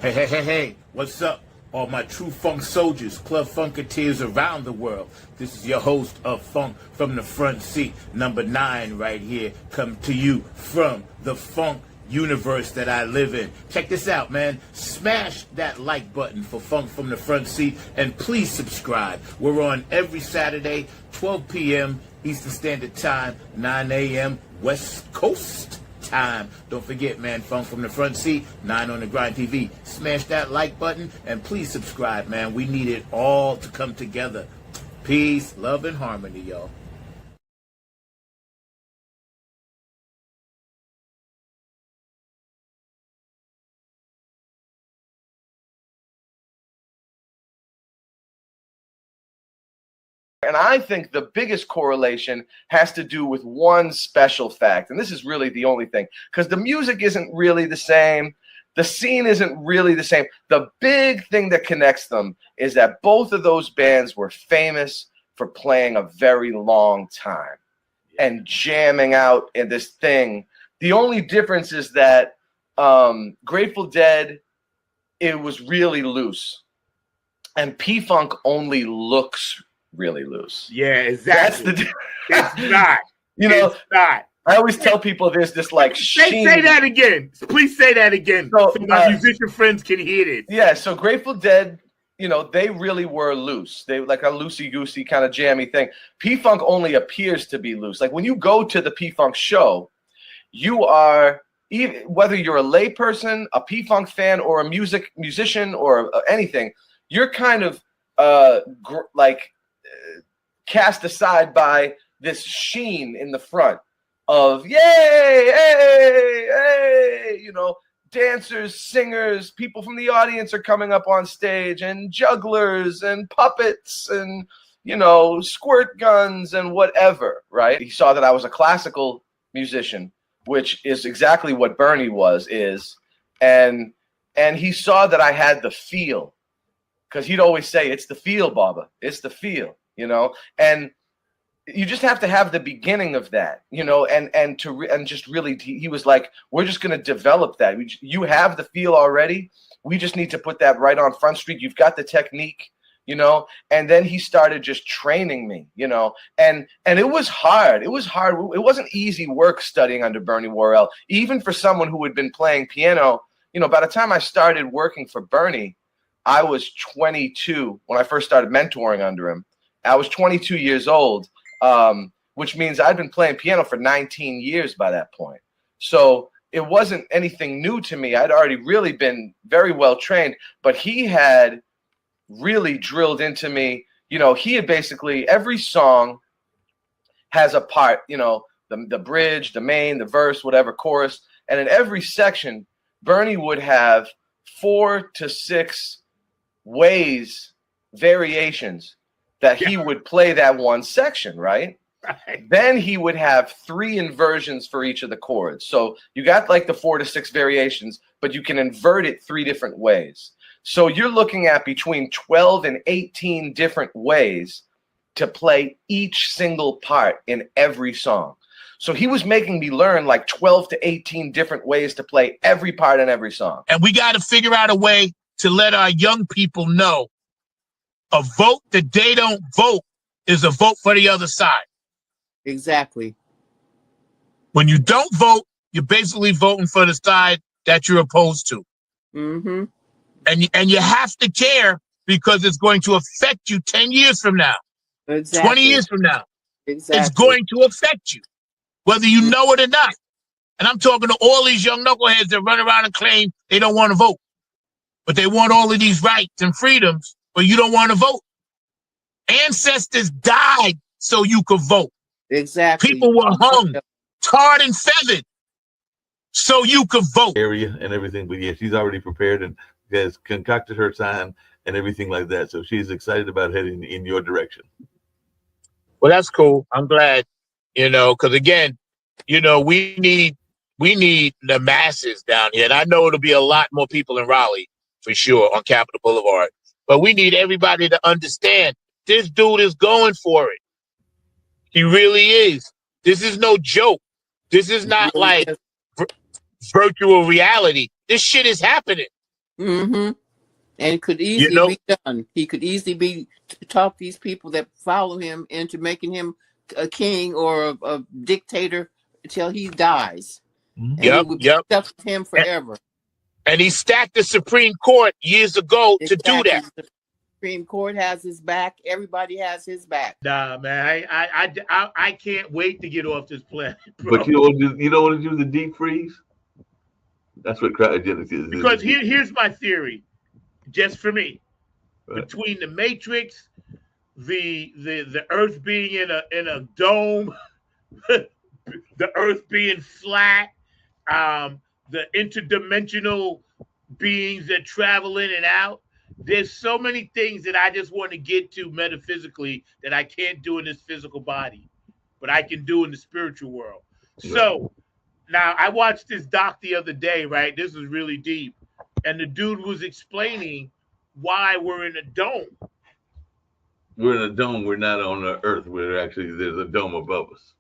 Hey, hey, hey, hey, what's up? All my true funk soldiers, club funketeers around the world. This is your host of Funk from the Front Seat, number 9 right here, come to you from the funk universe that I live in. Check this out, man. Smash that like button for Funk from the Front Seat, and please subscribe. We're on every Saturday, 12 p.m. Eastern Standard Time, 9 a.m. West Coast time. Don't forget, man, Funk from the Front Seat, 9 on the Grind TV. Smash that like button and please subscribe, man. We need it all to come together. Peace, love, and harmony, y'all. And I think the biggest correlation has to do with one special fact. And this is really the only thing, because the music isn't really the same. The scene isn't really the same. The big thing that connects them is that both of those bands were famous for playing a very long time and jamming out in this thing. The only difference is that Grateful Dead, it was really loose. And P-Funk only looks really loose. Yeah, exactly. That's the it's not. You know, it's not. I always tell people there's this like say that again. Please say that again so my musician friends can hear it. Yeah, so Grateful Dead, you know, they really were loose. They were like a loosey-goosey kind of jammy thing. P-Funk only appears to be loose. Like when you go to the P-Funk show, you are, even whether you're a layperson, a P-Funk fan, or a musician or anything, you're kind of cast aside by this sheen in the front of yay, hey, hey, you know, dancers, singers, people from the audience are coming up on stage, and jugglers and puppets and, you know, squirt guns and whatever, right? He saw that I was a classical musician, which is exactly what Bernie is, and he saw that I had the feel, because he'd always say, it's the feel, Baba, it's the feel. You know, and you just have to have the beginning of that, you know, and just really, he was like, we're just going to develop that. You have the feel already. We just need to put that right on Front Street. You've got the technique, you know, and then he started just training me, you know, and it was hard. It was hard. It wasn't easy work studying under Bernie Worrell, even for someone who had been playing piano. You know, by the time I started working for Bernie, I was 22 when I first started mentoring under him. I was 22 years old, which means I'd been playing piano for 19 years by that point. So it wasn't anything new to me. I'd already really been very well trained, but he had really drilled into me. You know, he had basically, every song has a part, you know, the bridge, the main, the verse, whatever, chorus. And in every section, Bernie would have 4 to 6 variations that he would play that one section, right? Then he would have 3 inversions for each of the chords. So you got like the 4 to 6 variations, but you can invert it 3 different ways. So you're looking at between 12 and 18 different ways to play each single part in every song. So he was making me learn like 12 to 18 different ways to play every part in every song. And we got to figure out a way to let our young people know a vote that they don't vote is a vote for the other side. Exactly. When you don't vote, you're basically voting for the side that you're opposed to. Mm-hmm. And you have to care, because it's going to affect you 10 years from now, Exactly. 20 years from now. Exactly. It's going to affect you, whether you know it or not. And I'm talking to all these young knuckleheads that run around and claim they don't want to vote. But they want all of these rights and freedoms, but you don't want to vote. Ancestors died so you could vote. Exactly. People were hung, tarred and feathered so you could vote. Area and everything, but yeah, she's already prepared and has concocted her time and everything like that. So she's excited about heading in your direction. Well, that's cool. I'm glad, because again, we need the masses down here. And I know it'll be a lot more people in Raleigh for sure on Capitol Boulevard. But we need everybody to understand this dude is going for it. He really is. This is no joke. This is not like virtual reality. This shit is happening. Mm-hmm. And it could easily be done. He could easily talk these people that follow him into making him a king or a dictator until he dies. And Yep, he would be stuck with him forever. And he stacked the Supreme Court years ago to do that. The Supreme Court has his back. Everybody has his back. Nah, man, I can't wait to get off this planet, bro. But you don't want to do the deep freeze? That's what cryogenics is. Because here's my theory, just for me. Right. Between the Matrix, the Earth being in a dome, the Earth being flat, the interdimensional beings that travel in and out. There's so many things that I just want to get to metaphysically that I can't do in this physical body, but I can do in the spiritual world. Right. So now I watched this doc the other day, right? This is really deep. And the dude was explaining why we're in a dome. We're in a dome. We're not on the Earth. There's a dome above us.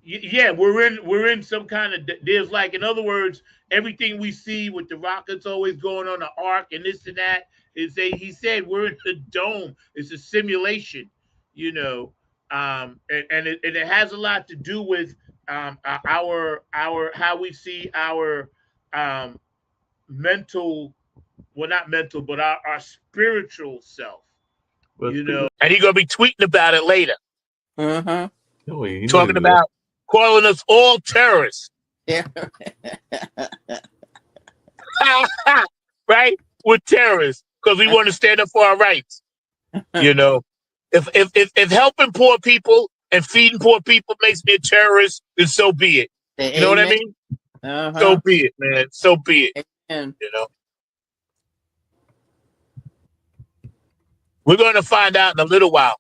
Yeah, we're in some kind of, there's like, in other words, everything we see with the rockets always going on the arc and this and that, he said we're in the dome. It's a simulation, and it has a lot to do with our how we see our mental, well, not mental, but our spiritual self. Well, And he's gonna be tweeting about it later. Uh-huh. Talking about calling us all terrorists. Yeah. Right? We're terrorists because we want to stand up for our rights. If helping poor people and feeding poor people makes me a terrorist, then so be it. You know what I mean? Uh-huh. So be it, man. So be it. Amen. We're going to find out in a little while.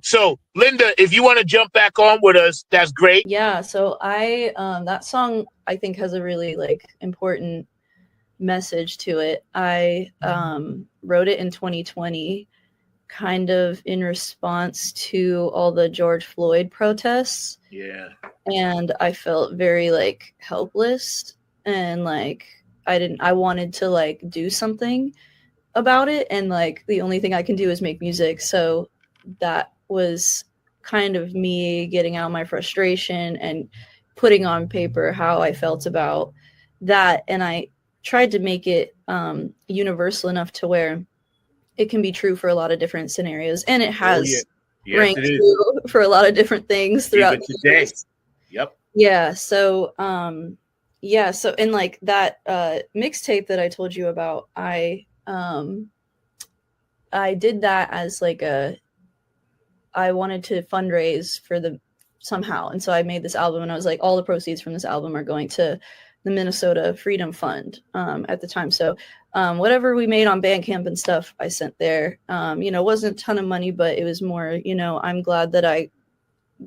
So, Linda, if you want to jump back on with us, that's great. Yeah, so I that song I think has a really important message to it. I wrote it in 2020 kind of in response to all the George Floyd protests. Yeah. And I felt very helpless and I wanted to do something about it, and the only thing I can do is make music. So that was kind of me getting out my frustration and putting on paper how I felt about that. And I tried to make it universal enough to where it can be true for a lot of different scenarios. And it has ranked true for a lot of different things throughout the years. Yep. Yeah. So, so in that mixtape that I told you about, I did that as I wanted to fundraise for somehow. And so I made this album, and I was like, all the proceeds from this album are going to the Minnesota Freedom Fund at the time. So whatever we made on Bandcamp and stuff, I sent there. It wasn't a ton of money, but it was more, I'm glad that I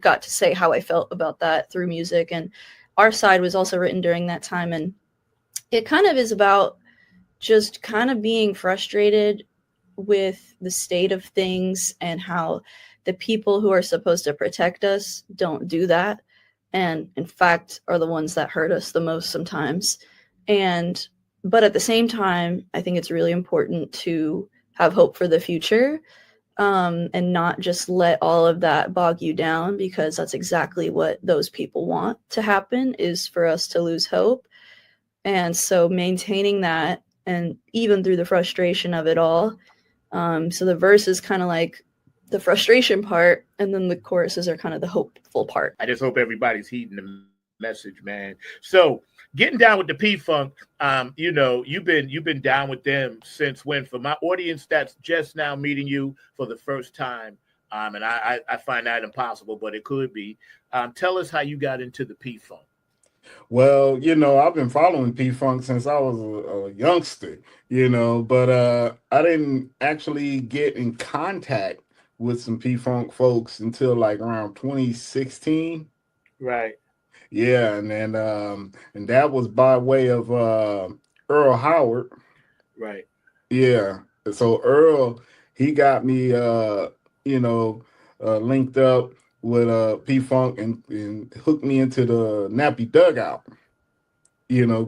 got to say how I felt about that through music. And Our Side was also written during that time. And it kind of is about just kind of being frustrated with the state of things and how the people who are supposed to protect us don't do that, and in fact are the ones that hurt us the most sometimes. But at the same time, I think it's really important to have hope for the future, and not just let all of that bog you down, because that's exactly what those people want to happen, is for us to lose hope. And so maintaining that, and even through the frustration of it all. So the verse is kind of the frustration part, and then the choruses are kind of the hopeful part. I just hope everybody's heeding message, man. So getting down with the P-Funk, you know, you've been down with them since when? For my audience that's just now meeting you for the first time, and I find that impossible, but it could be. Tell us how you got into the P-Funk. Well, you know, I've been following P-Funk since I was a youngster, you know, but I didn't actually get in contact with some P-Funk folks until like around 2016. Right. Yeah, and that was by way of Earl Howard. Right. Yeah. So Earl, he got me linked up with P-Funk and hooked me into the Nappy Dugout,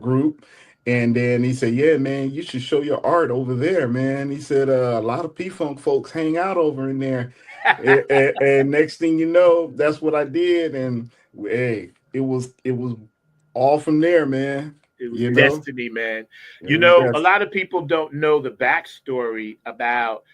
group. And then he said, yeah, man, you should show your art over there, man. He said, a lot of P-Funk folks hang out over in there. and next thing you know, that's what I did. And hey, it was all from there, man. It was destiny, man. A lot of people don't know the backstory about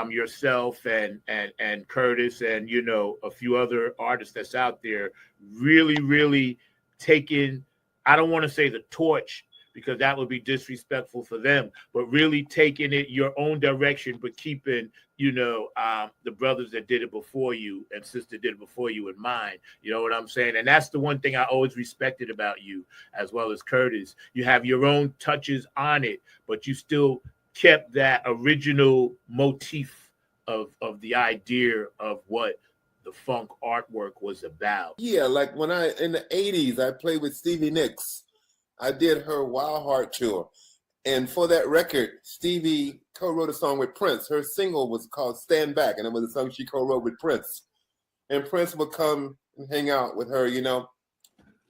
yourself and Curtis and a few other artists that's out there really taking, I don't want to say the torch because that would be disrespectful for them, but really taking it your own direction, but keeping the brothers that did it before you and sister did it before you in mind. You know what I'm saying? And that's the one thing I always respected about you, as well as Curtis. You have your own touches on it, but you still kept that original motif of the idea of what the funk artwork was about. Yeah, like when in the 80s, I played with Stevie Nicks. I did her Wild Heart tour. And for that record, Stevie co-wrote a song with Prince. Her single was called Stand Back, and it was a song she co-wrote with Prince. And Prince would come and hang out with her,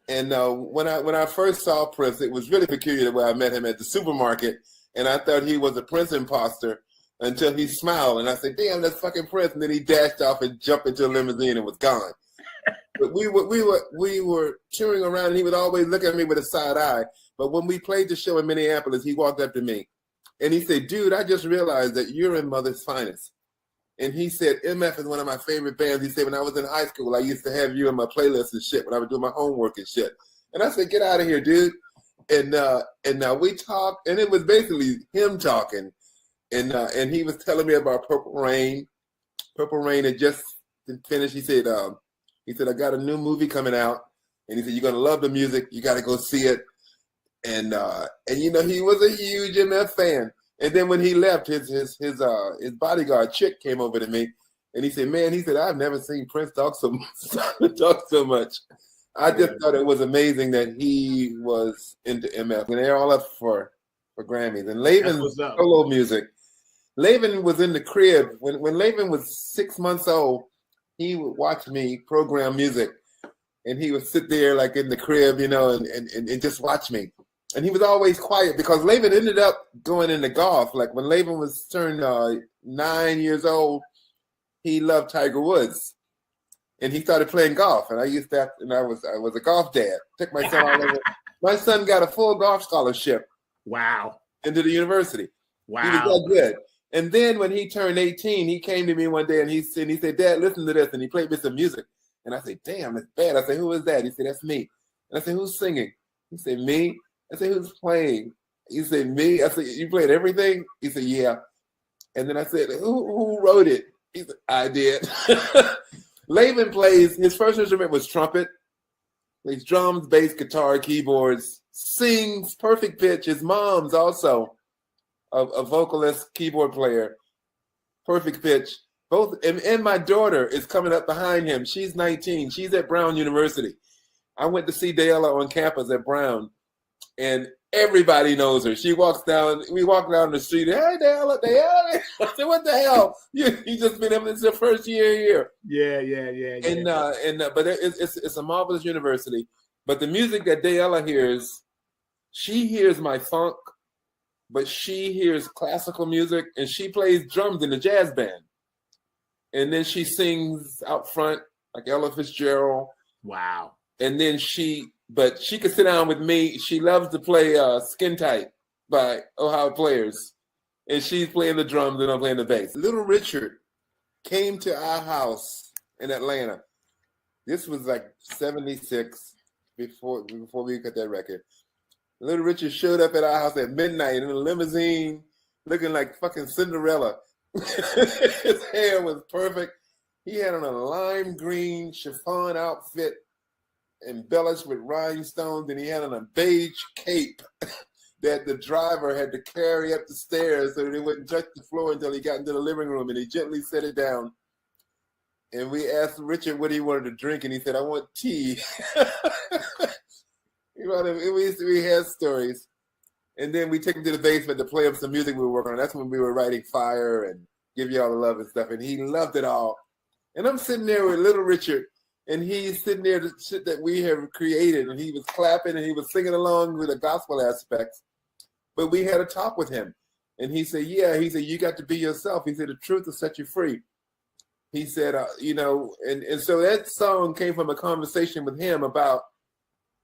And when I first saw Prince, it was really peculiar the way I met him at the supermarket. And I thought he was a Prince imposter until he smiled. And I said, damn, that's fucking Prince. And then he dashed off and jumped into a limousine and was gone. But we were touring around, and he would always look at me with a side eye. But when we played the show in Minneapolis, he walked up to me, and he said, dude, I just realized that you're in Mother's Finest. And he said, MF is one of my favorite bands. He said, when I was in high school, I used to have you in my playlist and shit when I would do my homework and shit. And I said, get out of here, dude. And we talked, and it was basically him talking. And he was telling me about Purple Rain. Purple Rain had just finished. He said, I got a new movie coming out, and he said, you're gonna love the music. You got to go see it. And he was a huge MF fan. And then when he left, his bodyguard chick came over to me, and he said, man, I've never seen Prince talk so much. I just thought it was amazing that he was into MF, and they're all up for Grammys. And Lavin's solo music. Lavin was in the crib when Lavin was 6 months old. He would watch me program music, and he would sit there like in the crib, and just watch me. And he was always quiet because Lavin ended up going into golf. Like when Lavin was turned 9 years old, he loved Tiger Woods, and he started playing golf. And I was a golf dad. Took my son all over. My son got a full golf scholarship. Wow! Into the university. Wow! He was that good. And then when he turned 18, he came to me one day and he said, Dad, listen to this. And he played me some music. And I said, damn, that's bad. I said, who is that? He said, that's me. And I said, who's singing? He said, me. I said, who's playing? He said, me. I said, you played everything? He said, yeah. And then I said, who wrote it? He said, I did. Lavin plays, his first instrument was trumpet. Plays drums, bass, guitar, keyboards. Sings perfect pitch. His mom's also a vocalist, keyboard player, perfect pitch. Both, and my daughter is coming up behind him. She's 19. She's at Brown University. I went to see Dayella on campus at Brown, and everybody knows her. We walk down the street. Hey, Dayella. I said, what the hell? You just been up. It's your first year here. Yeah. But it's a marvelous university. But the music that Dayella hears, she hears my funk, but she hears classical music, and she plays drums in a jazz band. And then she sings out front like Ella Fitzgerald. Wow. And then she could sit down with me. She loves to play Skin Tight by Ohio Players. And she's playing the drums and I'm playing the bass. Little Richard came to our house in Atlanta. This was like 76. before we got that record. Little Richard showed up at our house at midnight in a limousine, looking like fucking Cinderella. His hair was perfect. He had on a lime green chiffon outfit embellished with rhinestones, and he had on a beige cape that the driver had to carry up the stairs so that it wouldn't touch the floor until he got into the living room, and he gently set it down. And we asked Richard what he wanted to drink, and he said, "I want tea." We had stories. And then we take him to the basement to play him some music we were working on. That's when we were writing Fire and Give You All the Love and stuff. And he loved it all. And I'm sitting there with Little Richard, and he's sitting there, the shit that we have created. And he was clapping and he was singing along with the gospel aspects. But we had a talk with him. And he said, yeah, he said, you got to be yourself. He said, the truth will set you free. He said, and so that song came from a conversation with him about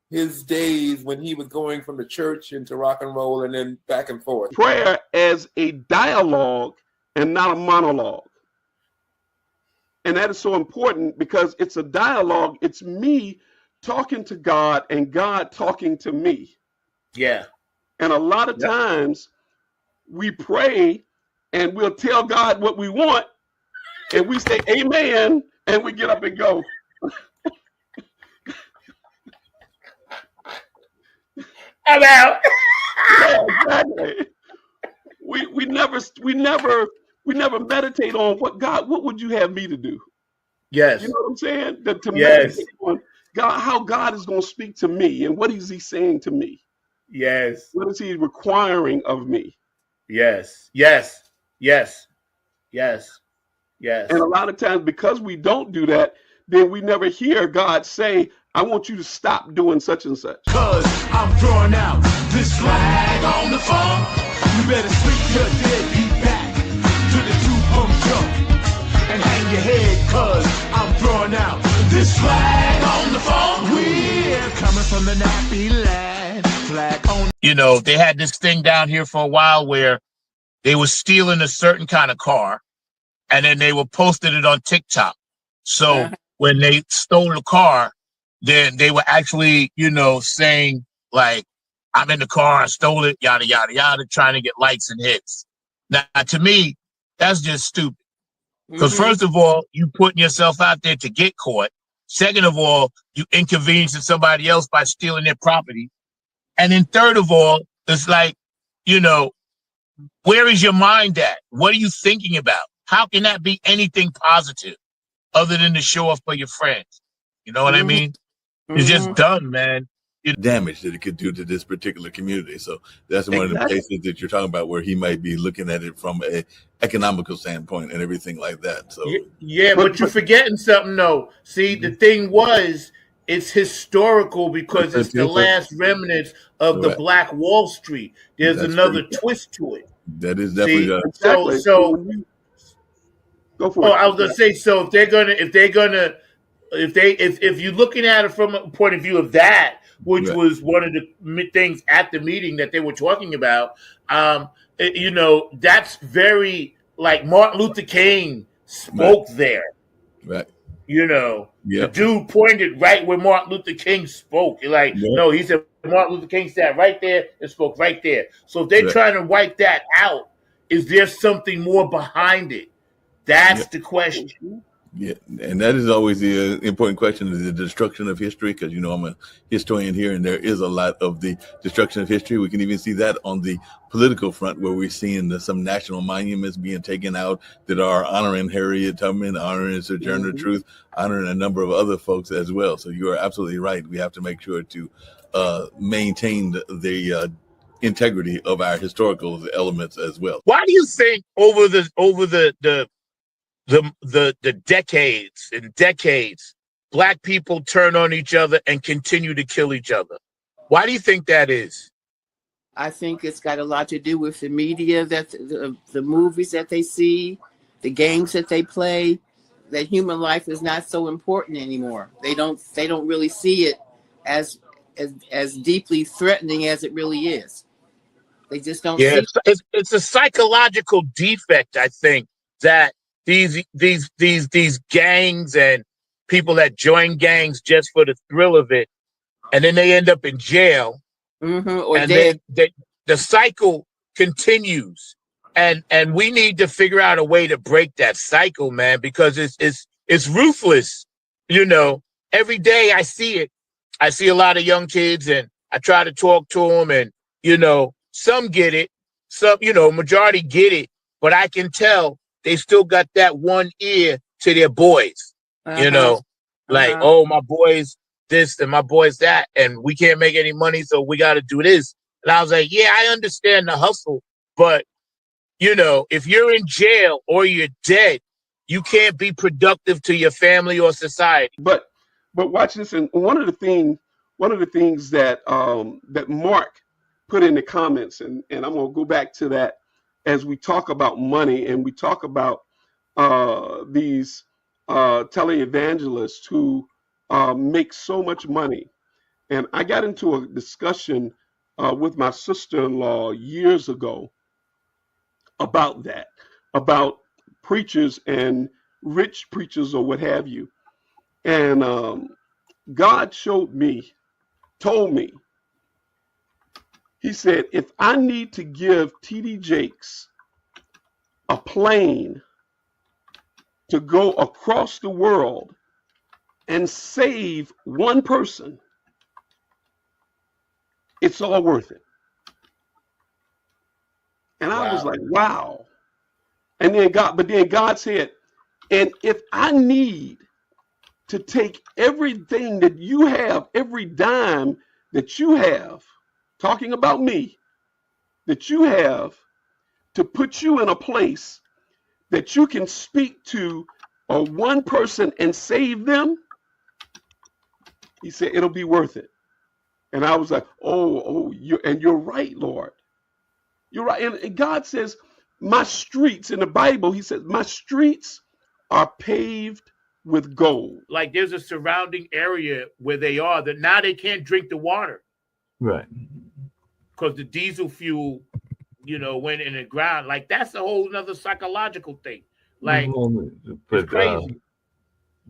his days when he was going from the church into rock and roll and then back and forth. Prayer as a dialogue and not a monologue. And that is so important because it's a dialogue. It's me talking to God and God talking to me. Yeah. And a lot of times we pray and we'll tell God what we want and we say amen and we get up and go. I'm out. Yeah, exactly. We never meditate on what would you have me to do? Yes. You know what I'm saying? To Yes. meditate on God, how God is going to speak to me and what is he saying to me? Yes. What is he requiring of me? Yes. Yes. Yes. Yes. Yes. And a lot of times because we don't do that, then we never hear God say, I want you to stop doing such and such. Cause I'm throwing out this flag on the phone. You better sleep your deadbeat back to the two-pump jump and hang your head, cause I'm throwing out this flag on the phone. We're coming from the nappy land. Flag on. You know, they had this thing down here for a while where they were stealing a certain kind of car and then they were posting it on TikTok. So when they stole the car, then they were actually, saying like, I'm in the car, I stole it, yada, yada, yada, trying to get likes and hits. Now, to me, that's just stupid. Because first of all, you putting yourself out there to get caught. Second of all, you inconveniencing somebody else by stealing their property. And then third of all, it's like, where is your mind at? What are you thinking about? How can that be anything positive other than to show off for your friends? You know what I mean? It's just done, man. Damage that it could do to this particular community. So that's one of the cases that you're talking about where he might be looking at it from a economical standpoint and everything like that. So yeah, but you're forgetting something though. See, the thing was, it's historical because it's the last remnants of the Black Wall Street. There's another twist to it. That is definitely so go for it. I was gonna say, so if you're looking at it from a point of view of that, which was one of the things at the meeting that they were talking about, that's very like Martin Luther King spoke there. Right. The dude pointed right where Martin Luther King spoke. No, he said Martin Luther King sat right there and spoke right there. So if they're trying to wipe that out, is there something more behind it? That's the question. Yeah, and that is always the important question, is the destruction of history, because, I'm a historian here, and there is a lot of the destruction of history. We can even see that on the political front, where we're seeing some national monuments being taken out that are honoring Harriet Tubman, honoring Sojourner Truth, honoring a number of other folks as well. So you are absolutely right. We have to make sure to maintain the integrity of our historical elements as well. Why do you think over the decades and decades, Black people turn on each other and continue to kill each other? Why do you think that is? I think it's got a lot to do with the media, that the movies that they see, the games that they play, that human life is not so important anymore. They don't really see it as deeply threatening as it really is. They just don't see it. It's a psychological defect, I think, that these gangs and people that join gangs just for the thrill of it and then they end up in jail, Or and dead. then the cycle continues, and we need to figure out a way to break that cycle, man, because it's ruthless. You know, every day I see it. I see a lot of young kids, and I try to talk to them, and you know, some get it, some, you know, majority get it, but I can tell they still got that one ear to their boys. You know, like, oh, my boys this and my boys that, and we can't make any money, so we got to do this. And I was like, yeah, I understand the hustle, but you know, if you're in jail or you're dead, you can't be productive to your family or society. But watch this, and one of the things that that Mark put in the comments, and I'm gonna go back to that as we talk about money and we talk about these televangelists who make so much money. And I got into a discussion with my sister-in-law years ago about that, about preachers and rich preachers or what have you. And God told me, he said, if I need to give T.D. Jakes a plane to go across the world and save one person, it's all worth it. And I was like, wow. And then God said, and if I need to take everything that you have, every dime that you have, talking about me, that you have, to put you in a place that you can speak to one person and save them, he said, it'll be worth it. And I was like, you're right, Lord. You're right. And God says, my streets, in the Bible, he says, my streets are paved with gold. Like there's a surrounding area where they are that now they can't drink the water. Right. Because the diesel fuel, you know, went in the ground. Like that's a whole nother psychological thing. Like, it's crazy.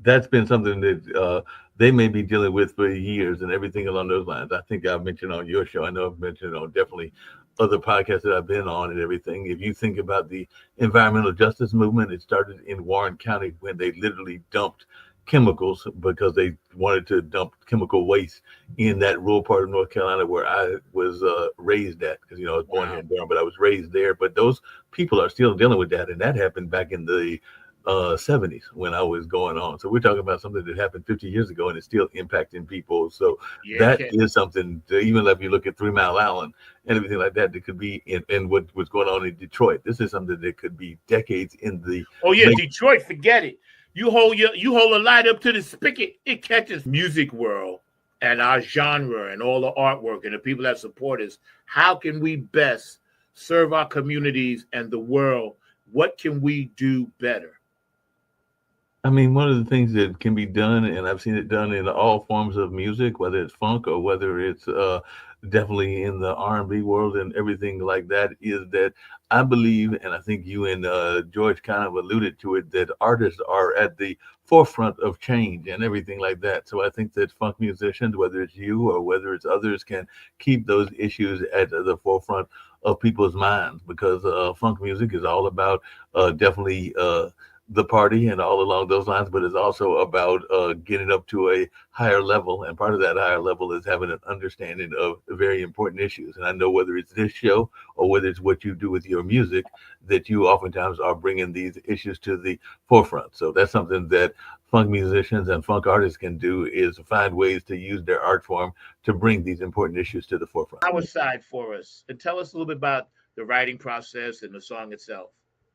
That's been something that they may be dealing with for years and everything along those lines. I think I've mentioned on your show. I know I've mentioned on definitely other podcasts that I've been on and everything. If you think about the environmental justice movement, it started in Warren County when they literally dumped chemicals because they wanted to dump chemical waste in that rural part of North Carolina where I was raised at, because, you know, I was born here in Durham, but I was raised there. But those people are still dealing with that. And that happened back in the 70s when I was going on. So we're talking about something that happened 50 years ago and it's still impacting people. So that is something to, even if you look at 3 Mile Island and everything like that, that could be in what's going on in Detroit. This is something that could be decades in the Detroit, forget it. You hold a light up to the spigot, it catches. Music world and our genre and all the artwork and the people that support us. How can we best serve our communities and the world? What can we do better? I mean, one of the things that can be done, and I've seen it done in all forms of music, whether it's funk or whether it's definitely in the R&B world and everything like that, is that I believe, and I think you and George kind of alluded to it, that artists are at the forefront of change and everything like that. So I think that funk musicians, whether it's you or whether it's others, can keep those issues at the forefront of people's minds, because funk music is all about definitely the party and all along those lines, but it's also about getting up to a higher level. And part of that higher level is having an understanding of very important issues. And I know whether it's this show or whether it's what you do with your music, that you oftentimes are bringing these issues to the forefront. So that's something that funk musicians and funk artists can do, is find ways to use their art form to bring these important issues to the forefront. Our side for us, and tell us a little bit about the writing process and the song itself.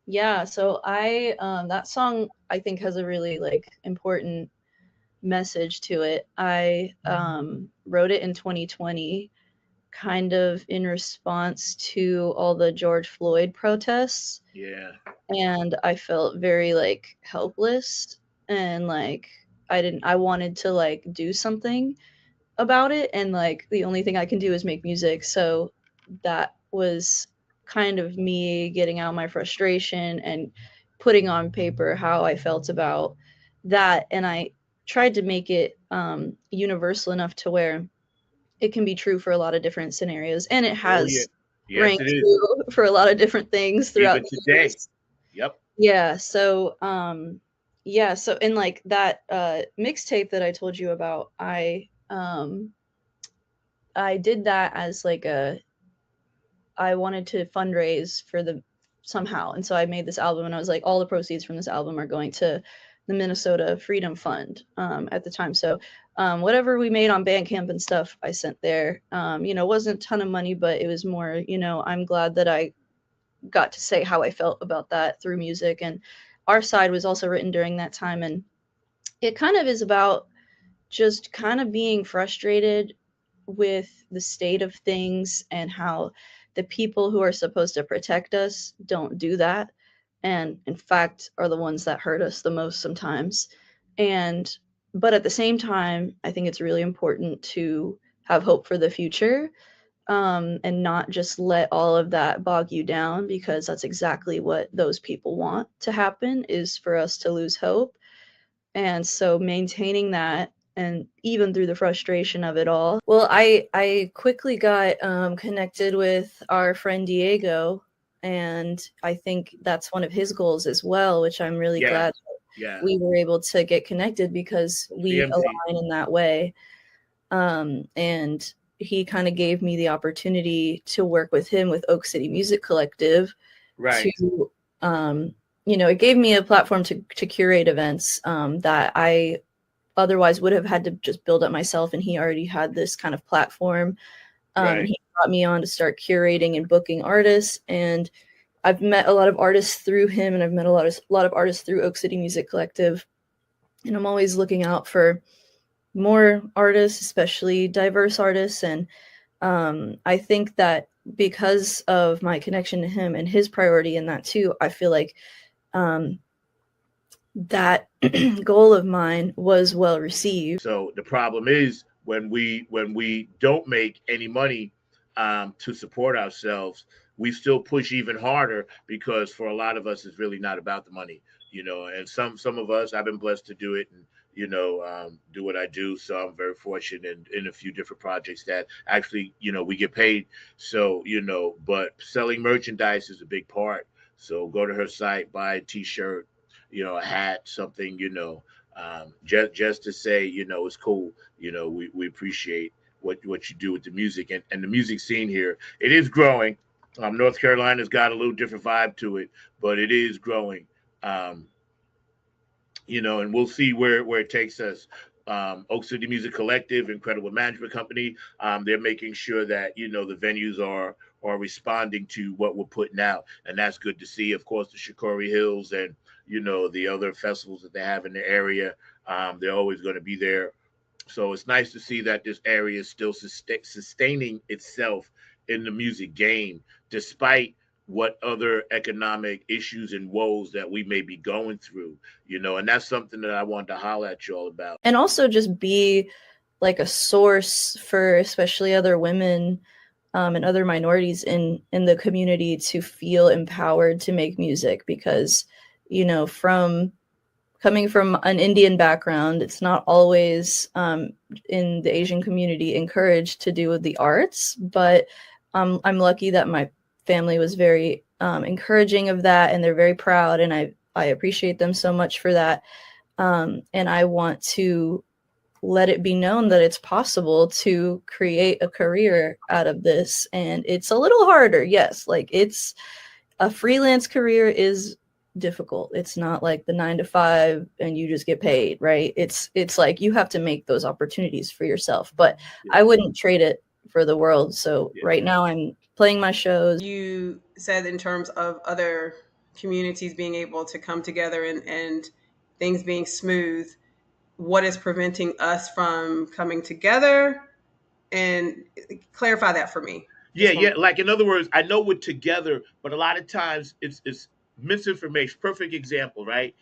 Yeah, so I that song I think has a really like important message to it. I wrote it in 2020, kind of in response to all the George Floyd protests. Yeah. And I felt very like helpless, and like I wanted to like do something about it, and like the only thing I can do is make music. So that was kind of me getting out my frustration and putting on paper how I felt about that. And I tried to make it universal enough to where it can be true for a lot of different scenarios, and it Oh yeah, has yes rang it is. true for a lot of different things throughout Even the today. years. Yep. Yeah, so yeah, so in like that mixtape that I told you about, I did that as like I wanted to fundraise for the somehow. And so I made this album and I was like, all the proceeds from this album are going to the Minnesota Freedom Fund at the time. So whatever we made on Bandcamp and stuff, I sent there. You know, wasn't a ton of money, but it was more, you know, I'm glad that I got to say how I felt about that through music. And Our Side was also written during that time. And it kind of is about just kind of being frustrated with the state of things and how the people who are supposed to protect us don't do that, and in fact are the ones that hurt us the most sometimes. And but at the same time, I think it's really important to have hope for the future, and not just let all of that bog you down, because that's exactly what those people want to happen, is for us to lose hope. And so maintaining that, and even through the frustration of it all, well, I quickly got connected with our friend Diego, and I think that's one of his goals as well, which I'm really Yeah. glad Yeah. we were able to get connected, because we DMC. align in that way. And he kind of gave me the opportunity to work with him with Oak City Music Collective. Right. To you know, it gave me a platform to curate events that I otherwise would have had to just build up myself, and he already had this kind of platform. Right. And he brought me on to start curating and booking artists, and I've met a lot of artists through him, and I've met a lot of artists through Oak City Music Collective, and I'm always looking out for more artists, especially diverse artists. And I think that because of my connection to him and his priority in that too, I feel like that goal of mine was well received. So the problem is when we don't make any money to support ourselves, we still push even harder, because for a lot of us, it's really not about the money, you know. And some of us, I've been blessed to do it, and you know, do what I do. So I'm very fortunate in a few different projects that actually, you know, we get paid. So you know, but selling merchandise is a big part. So go to her site, buy a T-shirt, you know, a hat, something, you know, just to say, you know, it's cool. You know, we appreciate what you do with the music, and the music scene here. It is growing. North Carolina's got a little different vibe to it, but it is growing. You know, and we'll see where it takes us. Oak City Music Collective, incredible management company. They're making sure that, you know, the venues are responding to what we're putting out, and that's good to see. Of course, the Shikori Hills and, you know, the other festivals that they have in the area, they're always going to be there. So it's nice to see that this area is still sustaining itself in the music game, despite what other economic issues and woes that we may be going through, you know. And that's something that I wanted to holler at you all about. And also just be like a source for especially other women and other minorities in the community to feel empowered to make music, because, you know, from coming from an Indian background, it's not always in the Asian community encouraged to do the arts, but I'm lucky that my family was very encouraging of that, and they're very proud, and I appreciate them so much for that. And I want to let it be known that it's possible to create a career out of this. And it's a little harder, yes. Like, it's a freelance career is difficult. It's not like the 9 to 5 and you just get paid, right? It's like you have to make those opportunities for yourself, but I wouldn't trade it for the world. So right now I'm playing my shows. You said in terms of other communities being able to come together and things being smooth, what is preventing us from coming together? And clarify that for me. Yeah. Like, in other words, I know we're together, but a lot of times it's misinformation. Perfect example, right?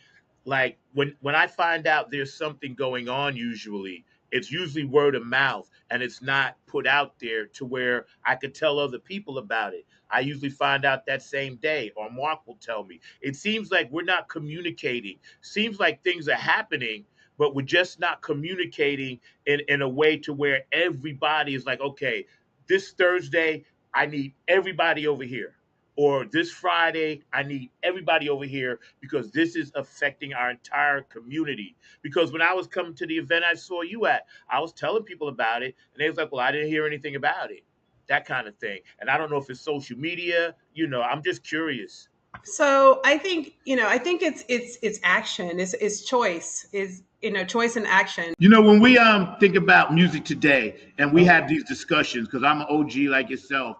Like when I find out there's something going on, usually it's usually word of mouth, and it's not put out there to where I could tell other people about it. I usually find out that same day, or Mark will tell me. It seems like we're not communicating. Seems like things are happening, but we're just not communicating in a way to where everybody is like, okay, this Thursday, I need everybody over here. Or this Friday, I need everybody over here because this is affecting our entire community. Because when I was coming to the event I saw you at, I was telling people about it, and they was like, well, I didn't hear anything about it. That kind of thing. And I don't know if it's social media, I'm just curious. So I think, I think it's action, it's choice, is choice and action. When we think about music today and we have these discussions, because I'm an OG like yourself,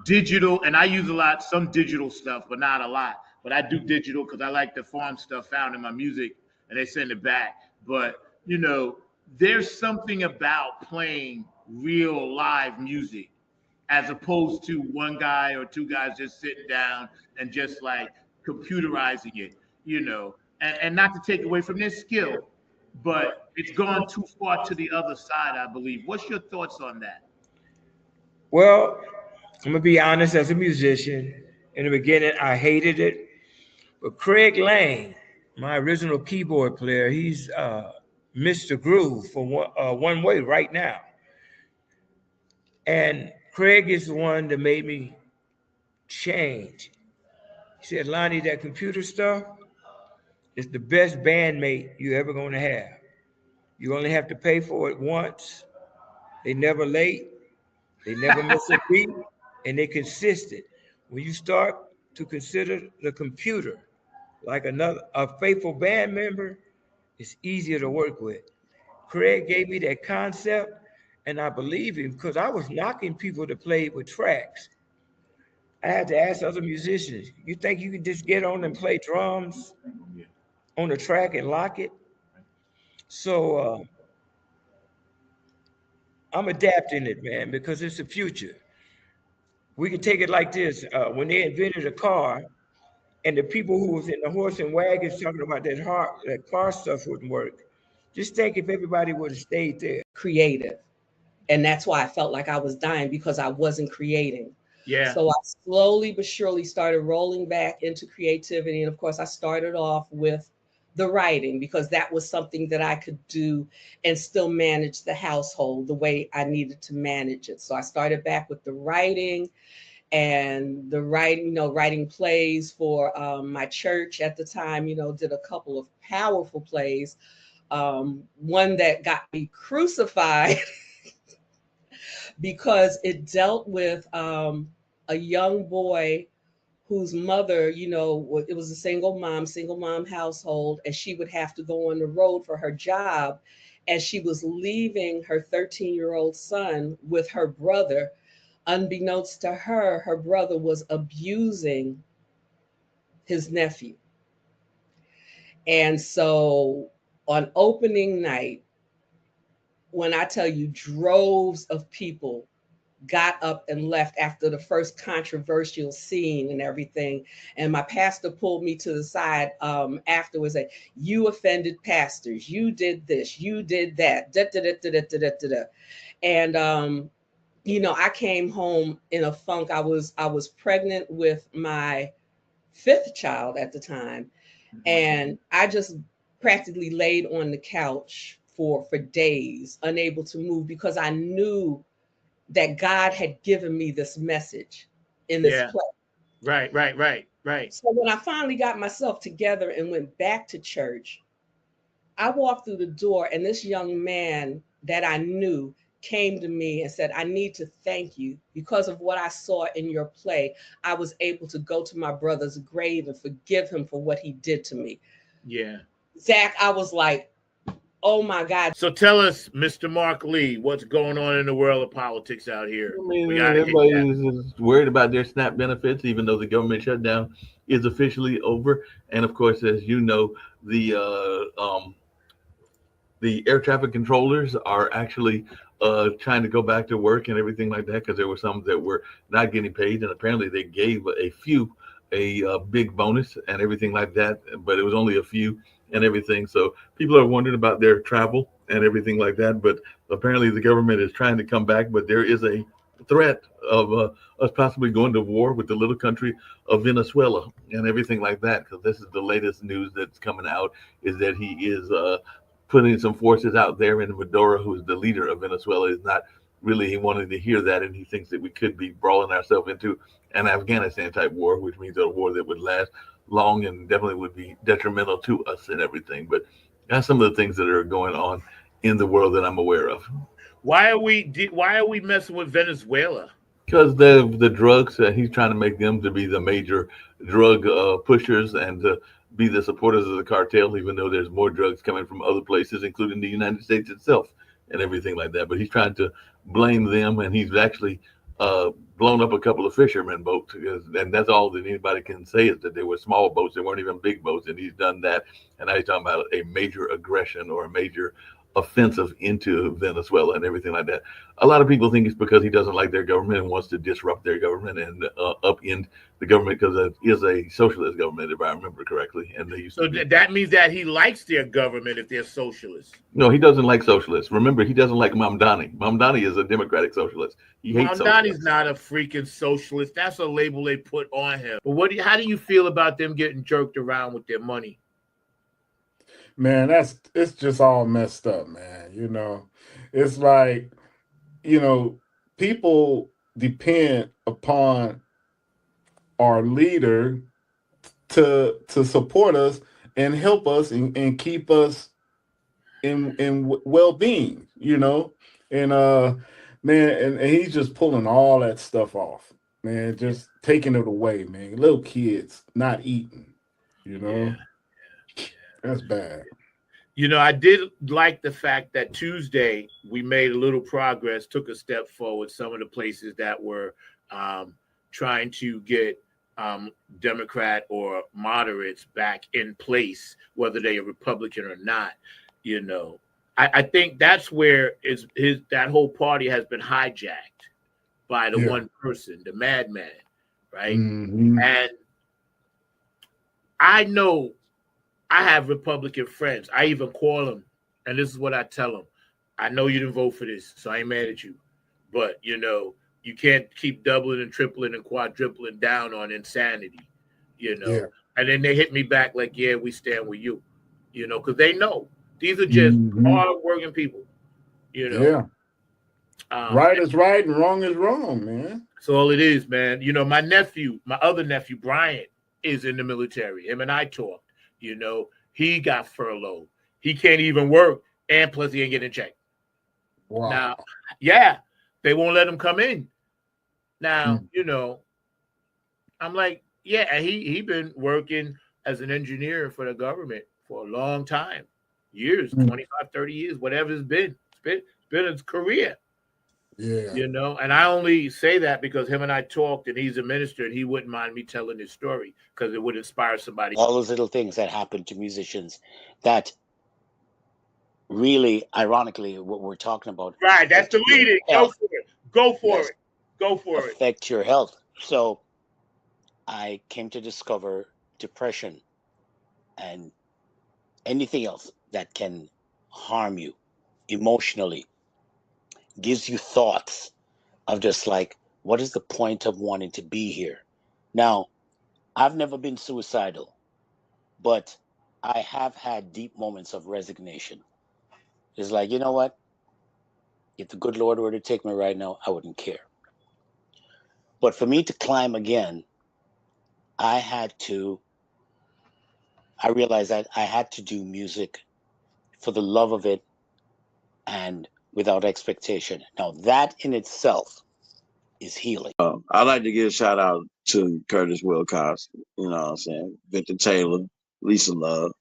digital, and I use some digital stuff, but not a lot. But I do digital because I like the farm stuff found in my music, and they send it back. But there's something about playing real live music as opposed to one guy or two guys just sitting down and just like computerizing it, and not to take away from their skill, but it's gone too far to the other side, I believe. What's your thoughts on that? Well, I'm gonna be honest, as a musician, in the beginning, I hated it. But Craig Lang, my original keyboard player, he's Mr. Groove for One Way right now. And Craig is the one that made me change. He said, Lonnie, that computer stuff is the best bandmate you're ever gonna have. You only have to pay for it once. They never late. They never miss a beat. And they're consistent. When you start to consider the computer like a faithful band member, it's easier to work with. Craig gave me that concept, and I believe him because I was knocking people to play with tracks. I had to ask other musicians, you think you can just get on and play drums on a track and lock it? So I'm adapting it, man, because it's the future. We can take it like this. When they invented a car and the people who was in the horse and wagons talking about that car stuff wouldn't work. Just think if everybody would have stayed there. Creative. And that's why I felt like I was dying, because I wasn't creating. Yeah. So I slowly but surely started rolling back into creativity. And of course, I started off with the writing, because that was something that I could do and still manage the household the way I needed to manage it. So I started back with the writing writing plays for my church at the time, did a couple of powerful plays. One that got me crucified because it dealt with a young boy whose mother, it was a single mom household, and she would have to go on the road for her job. And she was leaving her 13-year-old son with her brother. Unbeknownst to her, her brother was abusing his nephew. And so on opening night, when I tell you droves of people got up and left after the first controversial scene and everything. And my pastor pulled me to the side afterwards and said, you offended pastors. You did this, you did that. And, I came home in a funk. I was pregnant with my 5th child at the time. And I just practically laid on the couch for days, unable to move, because I knew that God had given me this message in this place. Right. So when I finally got myself together and went back to church, I walked through the door and this young man that I knew came to me and said, I need to thank you because of what I saw in your play. I was able to go to my brother's grave and forgive him for what he did to me. Yeah. Zach, I was like, oh my God. So tell us, Mr. Mark Lee, what's going on in the world of politics out here? I mean, everybody is worried about their SNAP benefits, even though the government shutdown is officially over. And of course, as you know, the air traffic controllers are actually trying to go back to work and everything like that, because there were some that were not getting paid, and apparently they gave a few a big bonus and everything like that, but it was only a few and everything. So people are wondering about their travel and everything like that, but apparently the government is trying to come back, but there is a threat of us possibly going to war with the little country of Venezuela and everything like that. Because this is the latest news that's coming out, is that he is putting some forces out there, and Maduro, who is the leader of Venezuela, is not really wanting to hear that, and he thinks that we could be brawling ourselves into an Afghanistan type war, which means a war that would last long and definitely would be detrimental to us and everything. But that's some of the things that are going on in the world that I'm aware of. Why are we messing with Venezuela? Because the drugs, he's trying to make them to be the major drug pushers and to be the supporters of the cartel, even though there's more drugs coming from other places, including the United States itself and everything like that. But he's trying to blame them, and he's actually blown up a couple of fishermen boats, and that's all that anybody can say, is that they were small boats. They weren't even big boats, and he's done that. And now he's talking about a major aggression or a major offensive into Venezuela and everything like that. A lot of people think it's because he doesn't like their government and wants to disrupt their government and upend the government, because it is a socialist government, if I remember correctly. And they used so that means that he likes their government if they're socialists. No, he doesn't like socialists. Remember, he doesn't like Mamdani. Mamdani is a democratic socialist. He hates Mamdani's not a freaking socialist. That's a label they put on him. But how do you feel about them getting jerked around with their money? Man, it's just all messed up, man. You know, it's like, you know, people depend upon our leader to support us and help us and keep us in well-being, you know. And man, and he's just pulling all that stuff off, man, just taking it away, man. Little kids not eating, you know. That's bad. You know, I did like the fact that Tuesday we made a little progress, took a step forward. Some of the places that were trying to get Democrat or moderates back in place, whether they are Republican or not, you know. I think that's where that whole party has been hijacked by the one person, the madman, right? Mm-hmm. And I know I have Republican friends. I even call them, and this is what I tell them. I know you didn't vote for this, so I ain't mad at you. But, you know, you can't keep doubling and tripling and quadrupling down on insanity, you know. Yeah. And then they hit me back like, yeah, we stand with you, you know, because they know. These are just hard-working people, you know. Yeah. Right is right and wrong is wrong, man. That's all it is, man. You know, my other nephew, Brian, is in the military. Him and I talked. You know, he got furloughed. He can't even work, and plus he ain't getting a check. Wow. Now, yeah, they won't let him come in. Now, you know, I'm like, yeah, and he been working as an engineer for the government for a long time, years, 25, 30 years, whatever it's been. It's been his career. Yeah. You know, and I only say that because him and I talked, and he's a minister, and he wouldn't mind me telling his story because it would inspire somebody. All those little things that happen to musicians that really, ironically, what we're talking about. Right, that's the leading. Go for it. Go for it. Go for it. Affect your health. So I came to discover depression and anything else that can harm you emotionally, gives you thoughts of just like, what is the point of wanting to be here? Now, I've never been suicidal, but I have had deep moments of resignation. It's like, you know what? If the good Lord were to take me right now, I wouldn't care. But for me to climb again, I realized that I had to do music for the love of it and without expectation. Now, that in itself is healing. I'd like to give a shout out to Curtis Wilcox, you know what I'm saying? Victor Taylor, Lisa Love.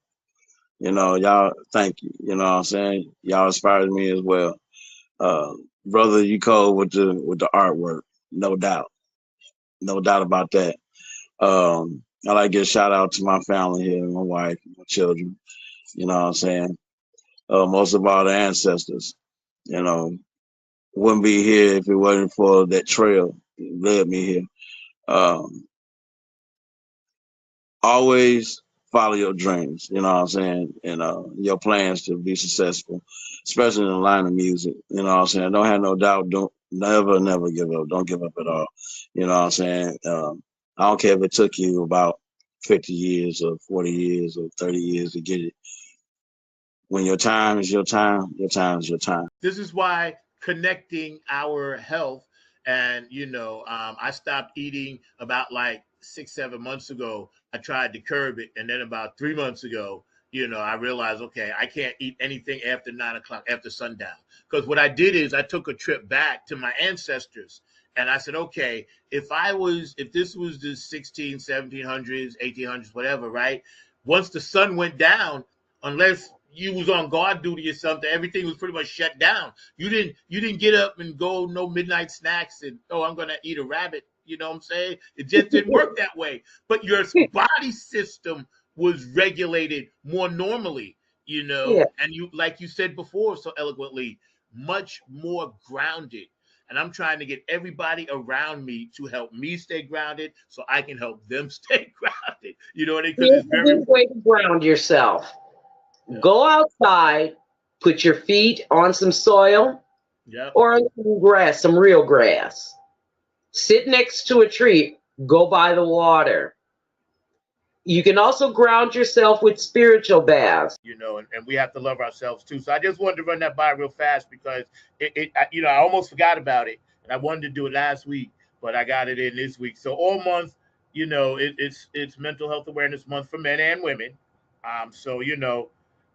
You know, y'all, thank you. You know what I'm saying? Y'all inspired me as well. Brother, you cold with the artwork, no doubt. No doubt about that. I'd like to give a shout out to my family here, my wife, my children. You know what I'm saying? Most of all the ancestors, you know, wouldn't be here if it wasn't for that trail that led me here. Always follow your dreams, you know what I'm saying, and your plans to be successful, especially in the line of music, you know what I'm saying. Don't have no doubt Never, never give up. Don't give up at all. You know what I'm saying? I don't care if it took you about 50 years or 40 years or 30 years to get it. When your time is your time, your time is your time. This is why connecting our health and, I stopped eating about like 6, 7 months ago. I tried to curb it. And then about 3 months ago, I realized, okay, I can't eat anything after 9 o'clock, after sundown. Because what I did is I took a trip back to my ancestors. And I said, okay, if this was the 1700s, 1800s, whatever, right? Once the sun went down, unless you was on guard duty or something, everything was pretty much shut down. You didn't get up and go no midnight snacks and, I'm gonna eat a rabbit. You know what I'm saying? It just didn't work that way. But your body system was regulated more normally, Yeah. and you, like you said before so eloquently, much more grounded. And I'm trying to get everybody around me to help me stay grounded so I can help them stay grounded. You know what I mean? Because Here's it's a very good way to ground yourself. Go outside, put your feet on some soil or on some grass, some real grass. Sit next to a tree, go by the water. You can also ground yourself with spiritual baths. And we have to love ourselves too. So I just wanted to run that by real fast because I almost forgot about it, and I wanted to do it last week, but I got it in this week. So all month, it's Mental Health Awareness Month for men and women. So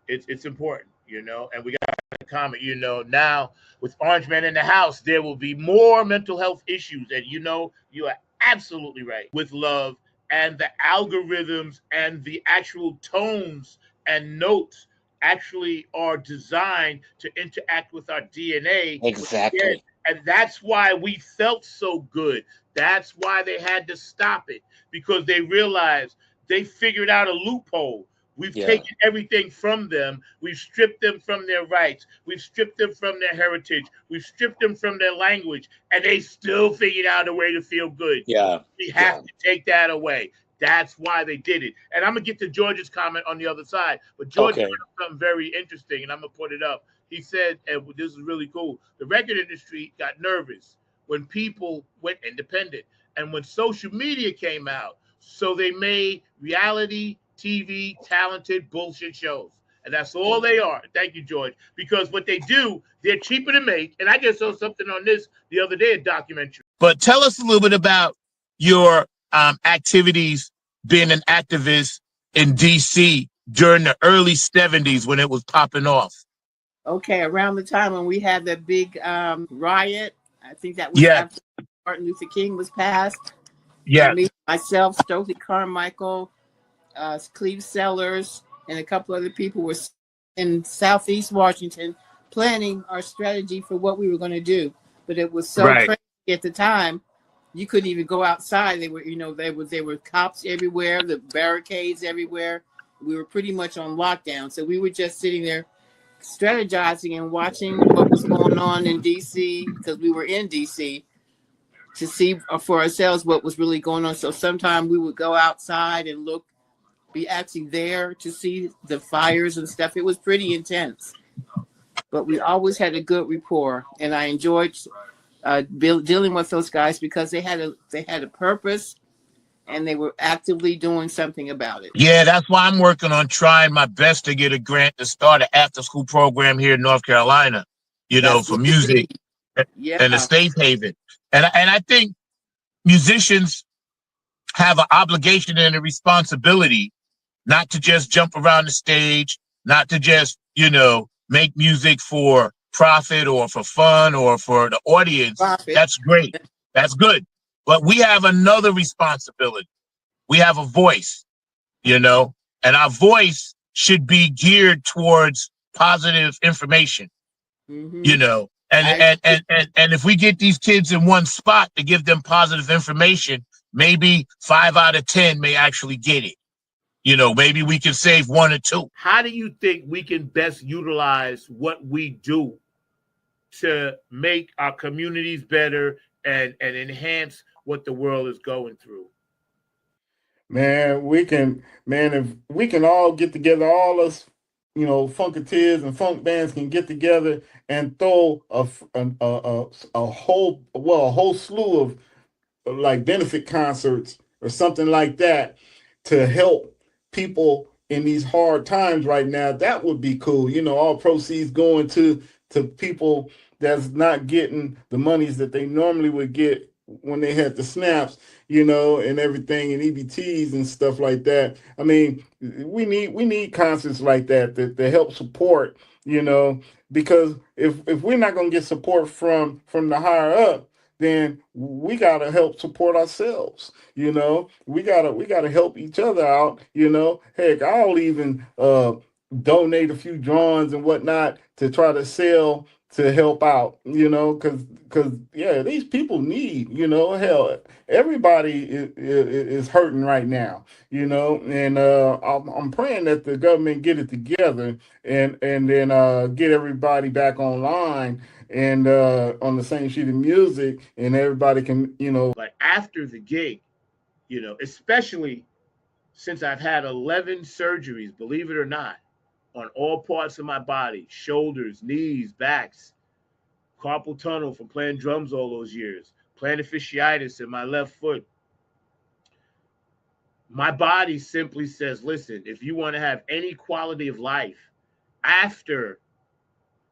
it's important, and we got a comment, now with Orange Man in the house, there will be more mental health issues, and you are absolutely right. With love and the algorithms and the actual tones and notes actually are designed to interact with our DNA. Exactly. And that's why we felt so good. That's why they had to stop it, because they realized they figured out a loophole. We've taken everything from them. We've stripped them from their rights. We've stripped them from their heritage. We've stripped them from their language. And they still figured out a way to feel good. Yeah. We have to take that away. That's why they did it. And I'm going to get to George's comment on the other side. But George brought up something very interesting, and I'm going to put it up. He said, and this is really cool, the record industry got nervous when people went independent and when social media came out. So they made reality TV talented bullshit shows. And that's all they are. Thank you, George. Because what they do, they're cheaper to make. And I just saw something on this the other day, a documentary. But tell us a little bit about your activities being an activist in D.C. during the early 70s when it was popping off. Okay, around the time when we had that big riot, I think that was after Martin Luther King was passed. Yeah. Me, myself, Stokely Carmichael, Cleve Sellers, and a couple other people were in Southeast Washington planning our strategy for what we were going to do. But it was so crazy at the time, you couldn't even go outside. They were, there were cops everywhere, the barricades everywhere. We were pretty much on lockdown. So we were just sitting there strategizing and watching what was going on in DC, because we were in DC, to see for ourselves what was really going on. So sometime we would go outside and look, be actually there to see the fires and stuff. It was pretty intense, but we always had a good rapport, and I enjoyed dealing with those guys because they had a purpose, and they were actively doing something about it. Yeah, that's why I'm working on trying my best to get a grant to start an after-school program here in North Carolina, for music and a safe haven. And I think musicians have an obligation and a responsibility not to just jump around the stage, not to just, make music for profit or for fun or for the audience. That's great. That's good. But we have another responsibility. We have a voice, and our voice should be geared towards positive information, and if we get these kids in one spot to give them positive information, maybe 5 out of 10 may actually get it. Maybe we can save 1 or 2. How do you think we can best utilize what we do to make our communities better and enhance what the world is going through? Man, if we can all get together, all us Funketeers and funk bands can get together and throw a whole slew of like benefit concerts or something like that to help people in these hard times right now, that would be cool. All proceeds going to people that's not getting the monies that they normally would get when they had the snaps, and everything, and EBTs and stuff like that. I mean, we need concerts like that to help support, because if we're not going to get support from the higher up, then we gotta help support ourselves. We gotta help each other out. Heck, I'll even donate a few drawings and whatnot to try to sell to help out. Because yeah, these people need. Hell, everybody is hurting right now. And I'm praying that the government get it together and then get everybody back online and on the same sheet of music, and everybody can, But after the gig, especially since I've had 11 surgeries, believe it or not, on all parts of my body, shoulders, knees, backs, carpal tunnel from playing drums all those years, plantar fasciitis in my left foot. My body simply says, listen, if you want to have any quality of life after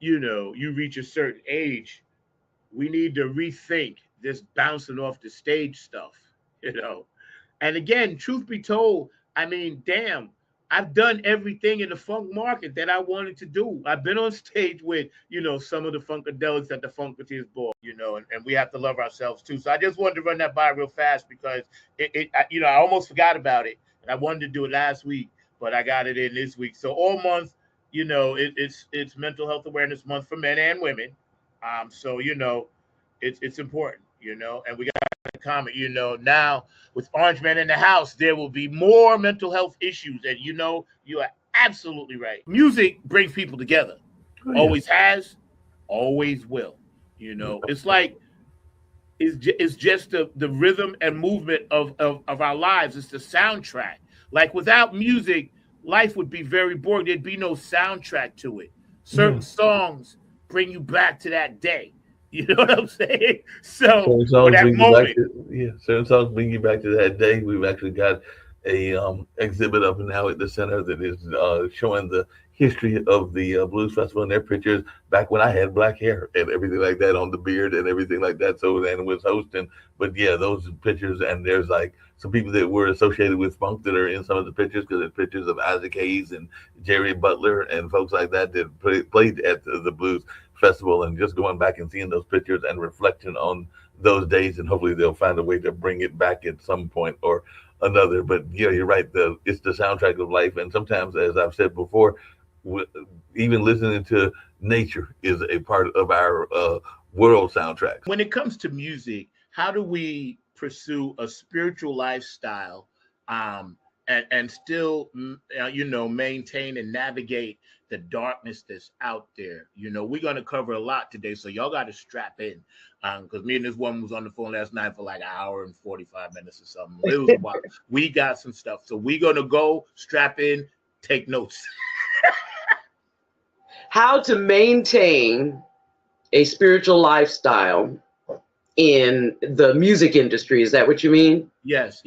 you reach a certain age, we need to rethink this bouncing off the stage stuff, And again, truth be told, I mean, damn, I've done everything in the funk market that I wanted to do. I've been on stage with, some of the Funkadelics at the Funketeers Ball, and we have to love ourselves too. So I just wanted to run that by real fast because I almost forgot about it, and I wanted to do it last week, but I got it in this week. So all month, it's Mental Health Awareness Month for men and women. So it's important, and we got to comment, now with Orange Man in the house, there will be more mental health issues, and you are absolutely right. Music brings people together. Oh, yeah. Always has, always will. It's like it's just the rhythm and movement of our lives. It's the soundtrack. Like without music, life would be very boring. There'd be no soundtrack to it. Certain songs bring you back to that day. You know what I'm saying? So certain songs bring you back to that day. We've actually got a exhibit up now at the center that is showing the history of the Blues Festival and their pictures back when I had black hair and everything like that on the beard and everything like that. So and was hosting, but yeah, those pictures, and there's like some people that were associated with funk that are in some of the pictures, because there's pictures of Isaac Hayes and Jerry Butler and folks like that played at the Blues Festival, and just going back and seeing those pictures and reflecting on those days, and hopefully they'll find a way to bring it back at some point or another. But yeah, you're right. It's the soundtrack of life, and sometimes, as I've said before, even listening to nature is a part of our world soundtrack. When it comes to music, how do we pursue a spiritual lifestyle and still, maintain and navigate the darkness that's out there? We're going to cover a lot today, so y'all got to strap in, because me and this woman was on the phone last night for like an hour and 45 minutes or something. It was a while. We got some stuff, so we're going to go strap in, take notes. How to maintain a spiritual lifestyle in the music industry. Is that what you mean? Yes.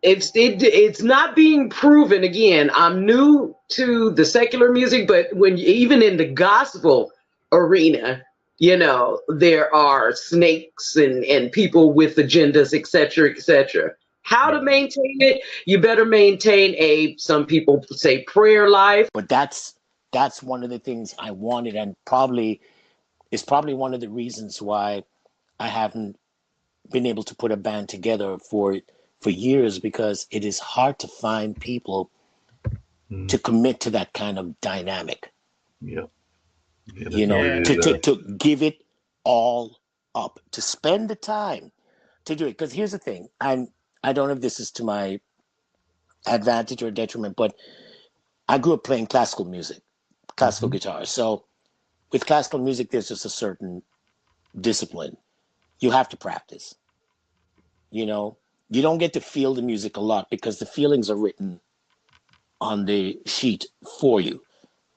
It's not being proven. Again, I'm new to the secular music, but even in the gospel arena, there are snakes and people with agendas, etc. How to maintain it? You better maintain some people say prayer life. But that's one of the things I wanted, and it's probably one of the reasons why I haven't been able to put a band together for years, because it is hard to find people to commit to that kind of dynamic. Yeah. To give it all up, to spend the time to do it. Because here's the thing, I don't know if this is to my advantage or detriment, but I grew up playing classical music, classical guitar. So with classical music, there's just a certain discipline. You have to practice. You don't get to feel the music a lot because the feelings are written on the sheet for you.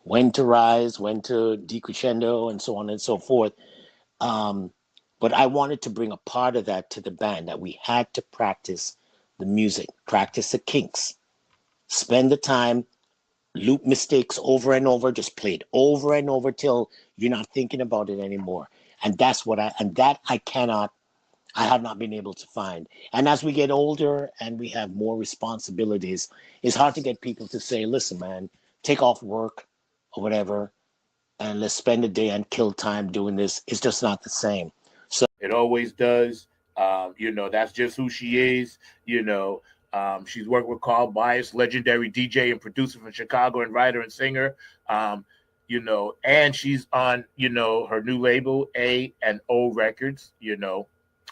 When to rise, when to decrescendo, and so on and so forth. But I wanted to bring a part of that to the band, that we had to practice the music, practice the kinks, spend the time, loop mistakes over and over, just play it over and over till you're not thinking about it anymore. And that's what I have not been able to find. And as we get older and we have more responsibilities, it's hard to get people to say, listen, man, take off work or whatever, and let's spend a day and kill time doing this. It's just not the same. So it always does. That's just who she is. She's worked with Carl Bias, legendary DJ and producer from Chicago, and writer and singer. And she's on, her new label, A&O Records,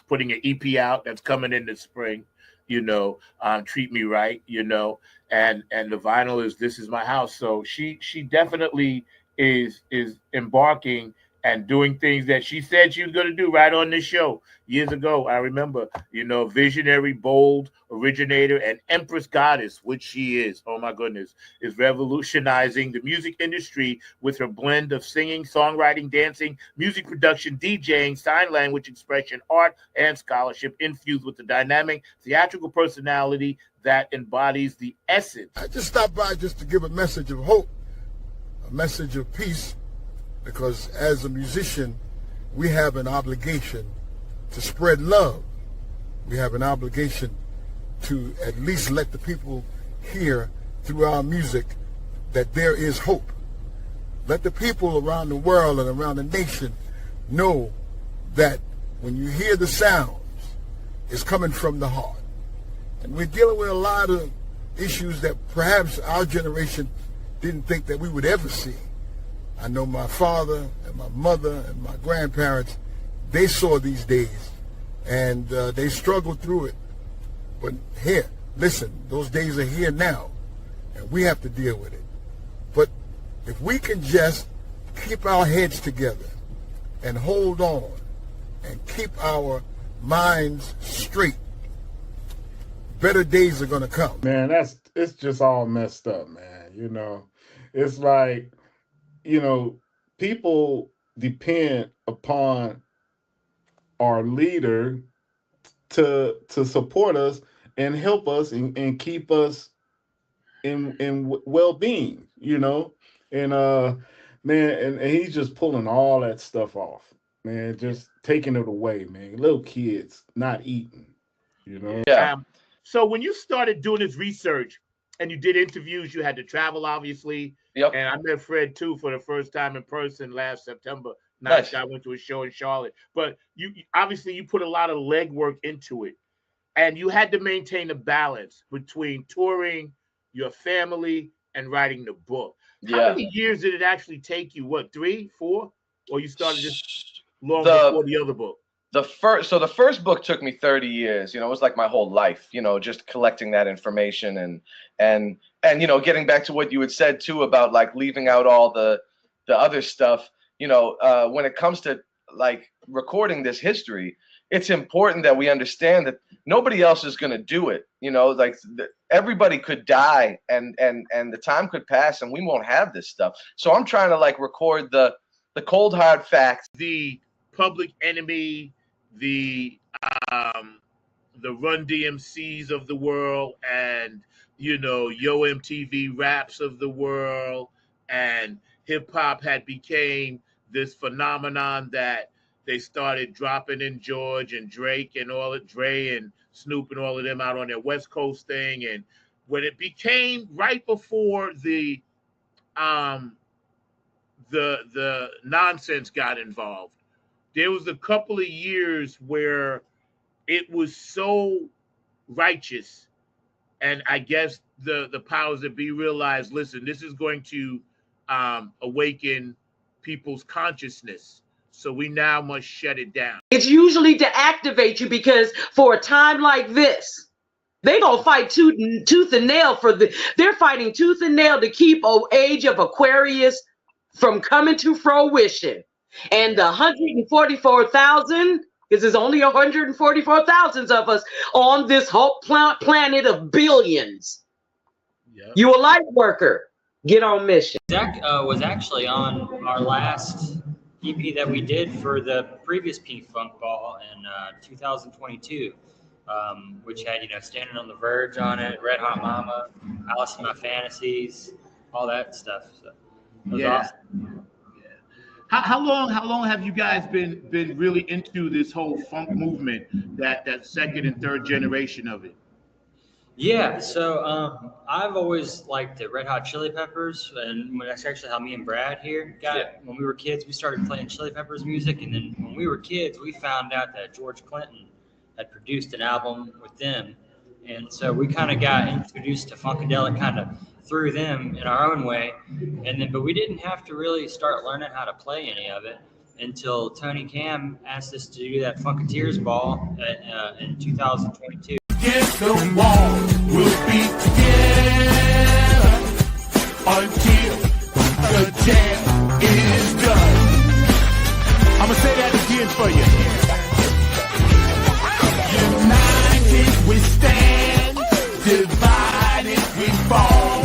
putting an EP out that's coming in the spring, Treat Me Right, and the vinyl is This Is My House. So she definitely is embarking and doing things that she said she was going to do right on this show years ago. I remember, visionary, bold, originator, and empress goddess, which she is. Oh my goodness, is revolutionizing the music industry with her blend of singing, songwriting, dancing, music production, DJing, sign language expression, art, and scholarship, infused with the dynamic theatrical personality that embodies the essence. I just stopped by just to give a message of hope, a message of peace, because as a musician, we have an obligation to spread love. We have an obligation to at least let the people hear through our music that there is hope. Let the people around the world and around the nation know that when you hear the sounds, it's coming from the heart. And we're dealing with a lot of issues that perhaps our generation didn't think that we would ever see. I know my father and my mother and my grandparents, they saw these days and they struggled through it. But here, listen, those days are here now and we have to deal with it. But if we can just keep our heads together and hold on and keep our minds straight, better days are going to come. Man, it's just all messed up, man. It's like, people depend upon our leader to support us and help us and keep us in well-being, and man, and he's just pulling all that stuff off, man, just taking it away, man. Little kids not eating, Yeah. So when you started doing this research and you did interviews, you had to travel, obviously. Yep. And I met Fred too for the first time in person last September. Nice. I went to a show in Charlotte. But you obviously put a lot of legwork into it, and you had to maintain a balance between touring, your family, and writing the book. How many years did it actually take you? What, 3, 4? Or you started just long before the other book? The first book took me 30 years. It was like my whole life, just collecting that information and getting back to what you had said too about like leaving out all the other stuff. When it comes to like recording this history, it's important that we understand that nobody else is going to do it. Everybody could die and the time could pass and we won't have this stuff. So I'm trying to like record the cold hard facts. The Public Enemy, the Run DMCs of the world, and Yo MTV Raps of the world, and hip hop had became this phenomenon that they started dropping in George and Drake and Dre and Snoop and all of them out on their West Coast thing. And when it became right before the nonsense got involved, there was a couple of years where it was so righteous. And I guess the powers that be realized, listen, this is going to awaken people's consciousness. So we now must shut it down. It's usually to activate you because for a time like this, they're going to fight tooth and nail they're fighting tooth and nail to keep Age of Aquarius from coming to fruition. And the 144,000, because there's only 144,000 of us on this whole planet of billions. You a light worker. Get on mission. Zach was actually on our last EP that we did for the previous P-Funk Ball in 2022, which had, Standing on the Verge on it, Red Hot Mama, Alice in My Fantasies, all that stuff. So it was awesome. How long have you guys been really into this whole funk movement, that second and third generation of it? Yeah, so I've always liked the Red Hot Chili Peppers, and that's actually how me and Brad here got it. When we were kids, we started playing Chili Peppers music, and then when we were kids, we found out that George Clinton had produced an album with them, and so we kind of got introduced to Funkadelic kind of through them in our own way, but we didn't have to really start learning how to play any of it until Tony Cam asked us to do that Funketeers Ball in 2022. Against the wall, we'll be together until the jam is done. I'ma say that again for you. United we stand, divided we fall.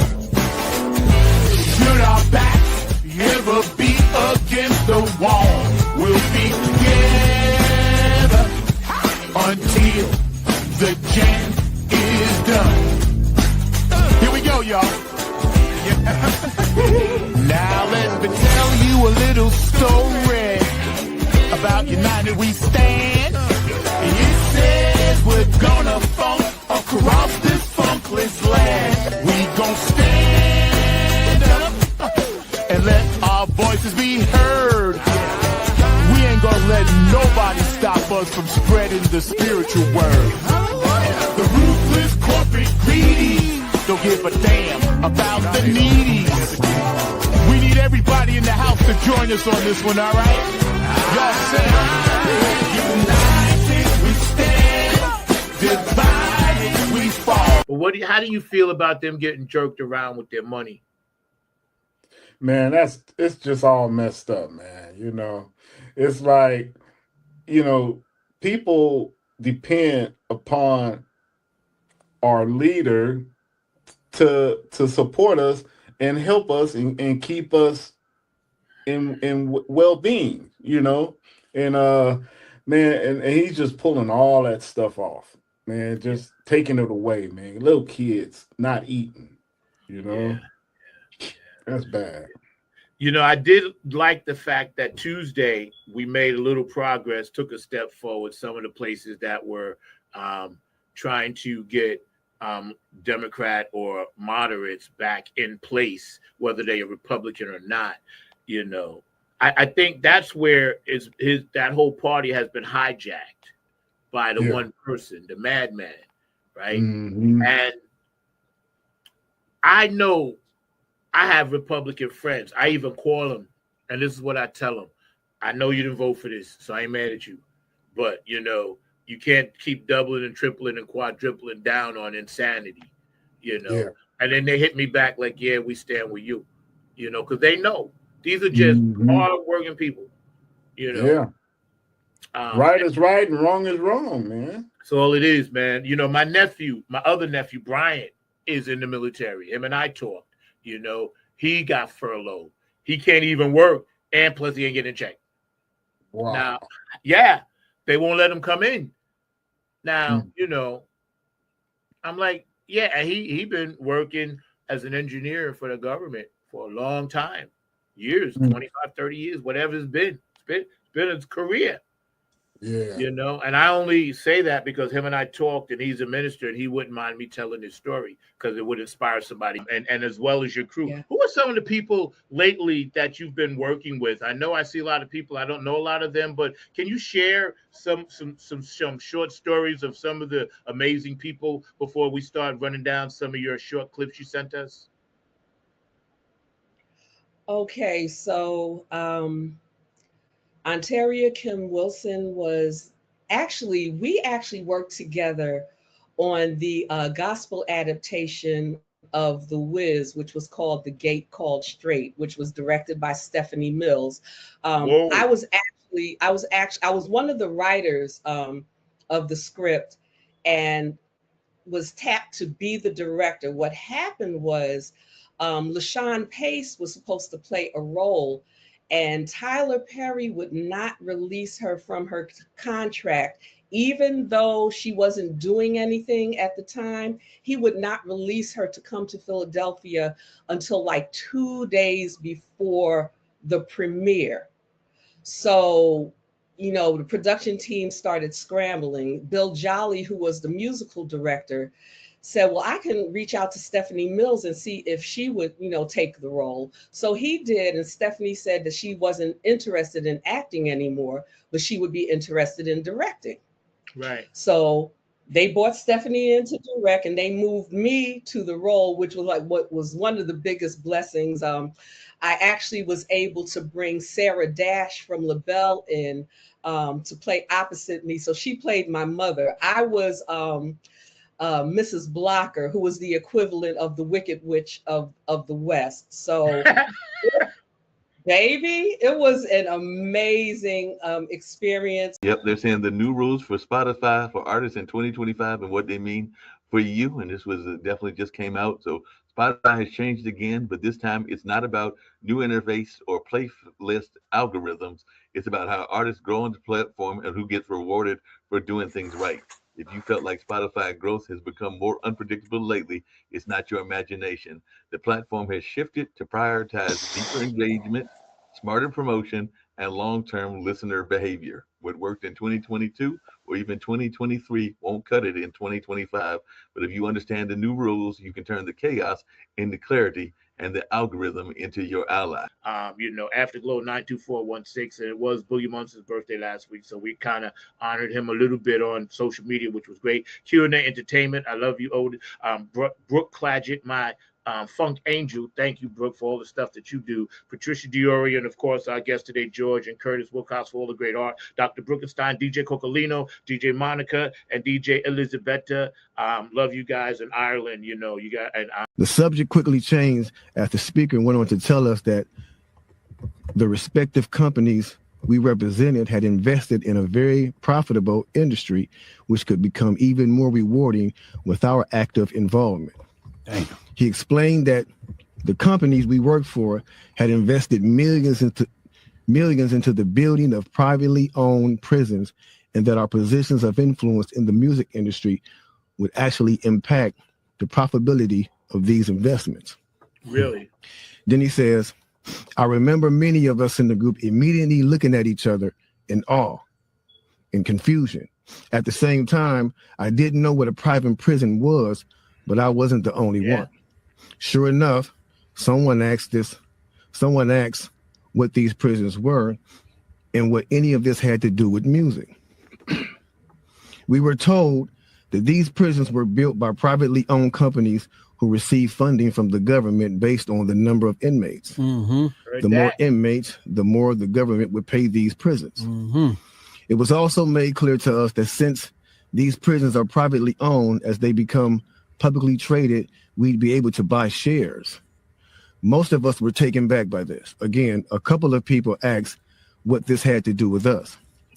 Should our backs ever be against the wall, we'll be together until the jam is done. Here we go, y'all. Now let me tell you a little story about United We Stand. It says we're gonna funk across this funkless land. We gon' stand up and let our voices be heard. We ain't gonna let nobody stop us from spreading the spiritual word. The ruthless corporate greedy don't give a damn about the needies. We need everybody in the house to join us on this one, all right? Y'all say, united we stand, divided we fall. But how do you feel about them getting jerked around with their money? Man, it's just all messed up, man. It's like, people depend upon our leader to support us and help us and keep us in well-being, and man, and he's just pulling all that stuff off, man, just taking it away, man. Little kids not eating, that's bad. I did like the fact that Tuesday we made a little progress, took a step forward. Some of the places that were trying to get Democrat or moderates back in place, whether they are Republican or not, I think that's where that whole party has been hijacked by the one person, the madman, right? Mm-hmm. And I know I have Republican friends. I even call them, and this is what I tell them. I know you didn't vote for this, so I ain't mad at you. But, you can't keep doubling and tripling and quadrupling down on insanity, Yeah. And then they hit me back like, yeah, we stand with you, because they know these are just hard-working people, Yeah. Right is right and wrong is wrong, man. So all it is, man. My other nephew, Bryant, is in the military. Him and I talked. He got furloughed. He can't even work, and plus he ain't getting a check. Wow. Now, yeah, they won't let him come in. Now, I'm like, yeah, and he been working as an engineer for the government for a long time, years, 25, 30 years, whatever it's been. It's been his career. Yeah. And I only say that because him and I talked, and he's a minister, and he wouldn't mind me telling his story because it would inspire somebody, and as well as your crew. Yeah. Who are some of the people lately that you've been working with? I know I see a lot of people. I don't know a lot of them, but can you share some short stories of some of the amazing people before we start running down some of your short clips you sent us? Okay, so Ontaria Kim Wilson we actually worked together on the gospel adaptation of The Wiz, which was called The Gate Called Straight, which was directed by Stephanie Mills. I was one of the writers of the script, and was tapped to be the director. What happened was LaShawn Pace was supposed to play a role, and Tyler Perry would not release her from her contract. Even though she wasn't doing anything at the time, he would not release her to come to Philadelphia until like 2 days before the premiere. So, you know, the production team started scrambling. Bill Jolly, who was the musical director, said, well, I can reach out to Stephanie Mills and see if she would, you know, take the role. So he did. And Stephanie said that she wasn't interested in acting anymore, but she would be interested in directing. Right. So they brought Stephanie in to direct, and they moved me to the role, which was like what was one of the biggest blessings. I actually was able to bring Sarah Dash from LaBelle in to play opposite me. So she played my mother. I was Mrs. Blocker, who was the equivalent of the Wicked Witch of the West. So baby, it was an amazing experience. Yep, they're saying the new rules for Spotify for artists in 2025 and what they mean for you. And this was definitely just came out. So Spotify has changed again, but this time it's not about new interface or playlist algorithms. It's about how artists grow on the platform and who gets rewarded for doing things right. If you felt like Spotify growth has become more unpredictable lately, it's not your imagination. The platform has shifted to prioritize deeper engagement, smarter promotion, and long-term listener behavior. What worked in 2022 or even 2023 won't cut it in 2025. But if you understand the new rules, you can turn the chaos into clarity and the algorithm into your ally. You know, Afterglow 92416, and it was Boogie Monster's birthday last week, so we kind of honored him a little bit on social media, which was great. Q&A Entertainment, I love you, Odin. Brooke Clagett, my Funk Angel, thank you, Brooke, for all the stuff that you do. Patricia Diori, and of course our guest today, George and Curtis Wilcox, for all the great art. Dr. Brookenstein, DJ Cocolino, DJ Monica, and DJ Elizabetta. Love you guys in Ireland. You know, you got. And the subject quickly changed as the speaker went on to tell us that the respective companies we represented had invested in a very profitable industry, which could become even more rewarding with our active involvement. Dang. He explained that the companies we worked for had invested millions into the building of privately owned prisons, and that our positions of influence in the music industry would actually impact the profitability of these investments. Really? Then he says, I remember many of us in the group immediately looking at each other in awe and confusion. At the same time, I didn't know what a private prison was, but I wasn't the only one. Sure enough, someone asked what these prisons were and what any of this had to do with music. We were told that these prisons were built by privately owned companies who receive funding from the government based on the number of inmates. The more inmates, the more the government would pay these prisons. It was also made clear to us that since these prisons are privately owned, as they become publicly traded, we'd be able to buy shares. Most of us were taken back by this. Again, a couple of people asked what this had to do with us.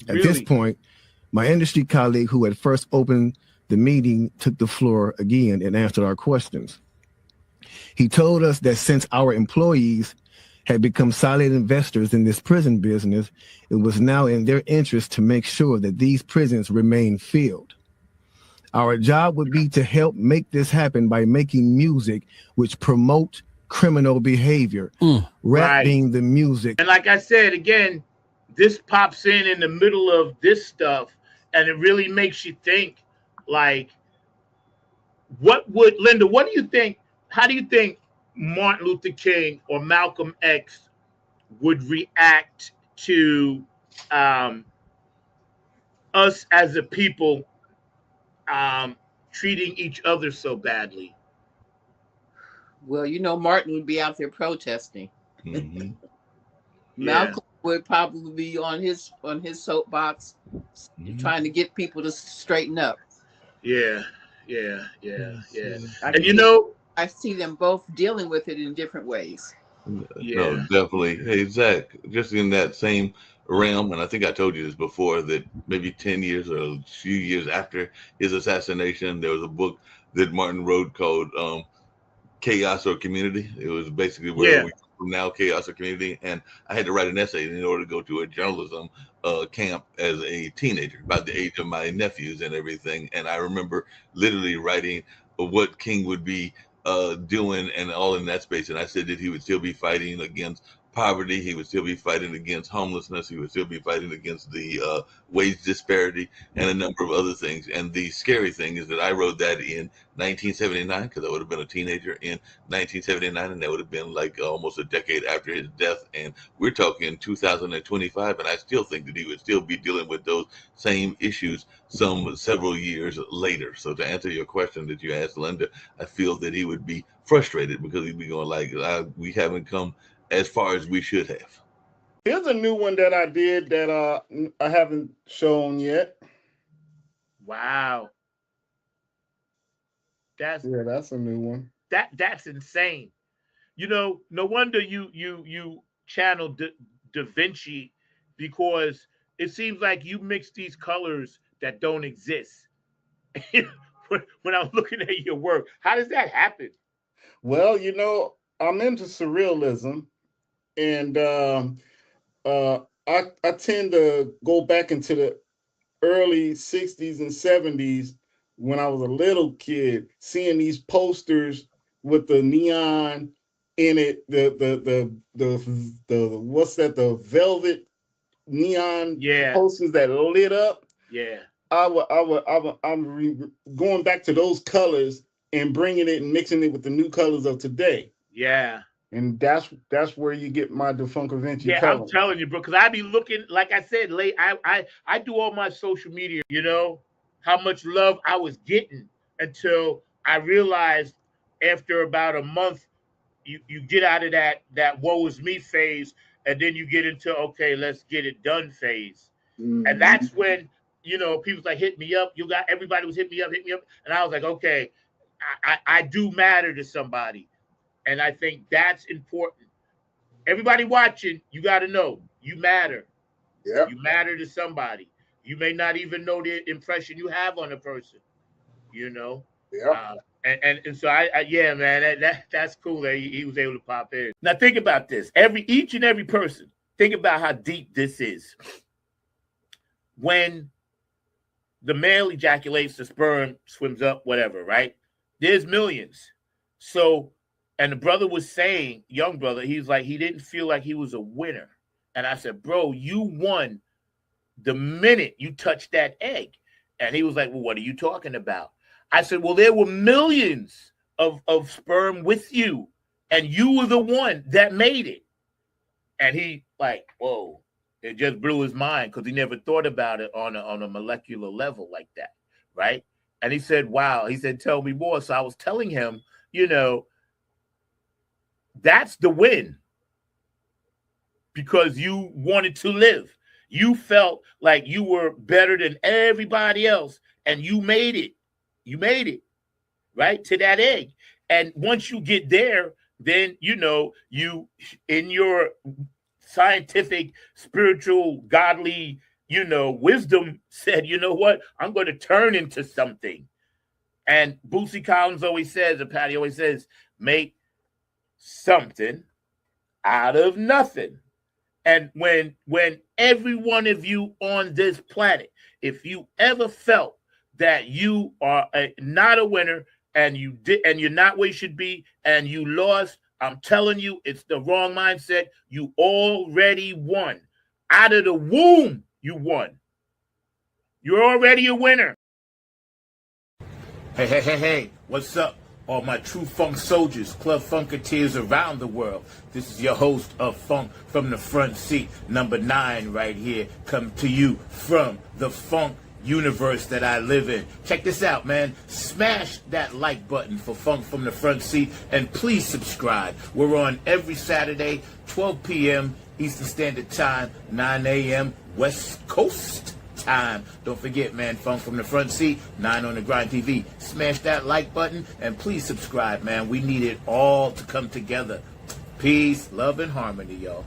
At this point, my industry colleague who had first opened the meeting took the floor again and answered our questions. He told us that since our employees had become silent investors in this prison business, it was now in their interest to make sure that these prisons remain filled. Our job would be to help make this happen by making music which promote criminal behavior, rap being the music. And like I said, again, this pops in the middle of this stuff, and it really makes you think, like, Linda, what do you think, how do you think Martin Luther King or Malcolm X would react to us as a people treating each other so badly? Well, you know, Martin would be out there protesting. Malcolm would probably be on his soapbox, trying to get people to straighten up. And you know, I see them both dealing with it in different ways. No, definitely. Hey, Zach, just in that same realm, and I think I told you this before, that maybe 10 years or a few years after his assassination, there was a book that Martin wrote called Chaos or Community. It was basically where we come from now, chaos or community. And I had to write an essay in order to go to a journalism camp as a teenager, about the age of my nephews and everything. And I remember literally writing what King would be doing and all in that space. And I said that he would still be fighting against poverty. He would still be fighting against homelessness. He would still be fighting against the wage disparity and a number of other things. And the scary thing is that I wrote that in 1979, because I would have been a teenager in 1979, and that would have been like almost a decade after his death. And we're talking 2025, and I still think that he would still be dealing with those same issues several years later. So to answer your question that you asked, Linda, I feel that he would be frustrated because he'd be going like, we haven't come as far as we should have. Here's a new one that I did that I haven't shown yet. Wow. That's a new one. That's insane. You know, no wonder you channeled Da Vinci, because it seems like you mix these colors that don't exist. When I'm looking at your work, how does that happen? Well, you know, I'm into surrealism, and I tend to go back into the early 60s and 70s when I was a little kid, seeing these posters with the neon in it, the what's that, the velvet neon posters that lit up. Yeah. I'm going back to those colors and bringing it and mixing it with the new colors of today. Yeah. And that's where you get my Defunct Vinci Yeah, color. I'm telling you, bro, because I be looking, like I said, late. I do all my social media, you know, how much love I was getting until I realized after about a month, you get out of that woe is me phase, and then you get into, okay, let's get it done phase. Mm-hmm. And that's when, you know, people's like, hit me up. Everybody was hitting me up. And I was like, okay, I do matter to somebody. And I think that's important. Everybody watching, you got to know you matter. Yeah. You matter to somebody. You may not even know the impression you have on a person, you know? Yeah. And so yeah, man, that's cool that he was able to pop in. Now think about this. Each and every person, think about how deep this is. When the male ejaculates, the sperm swims up, whatever, right? There's millions. So, and the brother was saying, young brother, he's like, he didn't feel like he was a winner. And I said, bro, you won the minute you touched that egg. And he was like, well, what are you talking about? I said, well, there were millions of sperm with you, and you were the one that made it. And he like, whoa, it just blew his mind because he never thought about it on a molecular level like that, right? And he said, wow. He said, tell me more. So I was telling him, you know, that's the win, because you wanted to live. You felt like you were better than everybody else, and you made it. You made it, right, to that egg. And once you get there, then, you know, you, in your scientific, spiritual, godly, you know, wisdom, said, you know what, I'm going to turn into something. And Bootsy Collins always says, or Patty always says, make something out of nothing. And when every one of you on this planet, if you ever felt that you are not a winner, and you're not where you should be, and you lost, I'm telling you, it's the wrong mindset. You already won. Out of the womb, you won. You're already a winner. Hey, what's up? All my true funk soldiers, club funketeers around the world. This is your host of Funk from the Front Seat, number 9 right here, come to you from the funk universe that I live in. Check this out, man. Smash that like button for Funk from the Front Seat, and please subscribe. We're on every Saturday, 12 p.m. Eastern Standard Time, 9 a.m. West Coast time. Don't forget, man, Funk from the Front Seat, 9 on the Grind TV. Smash that like button and please subscribe, man. We need it all to come together. Peace, love, and harmony, y'all.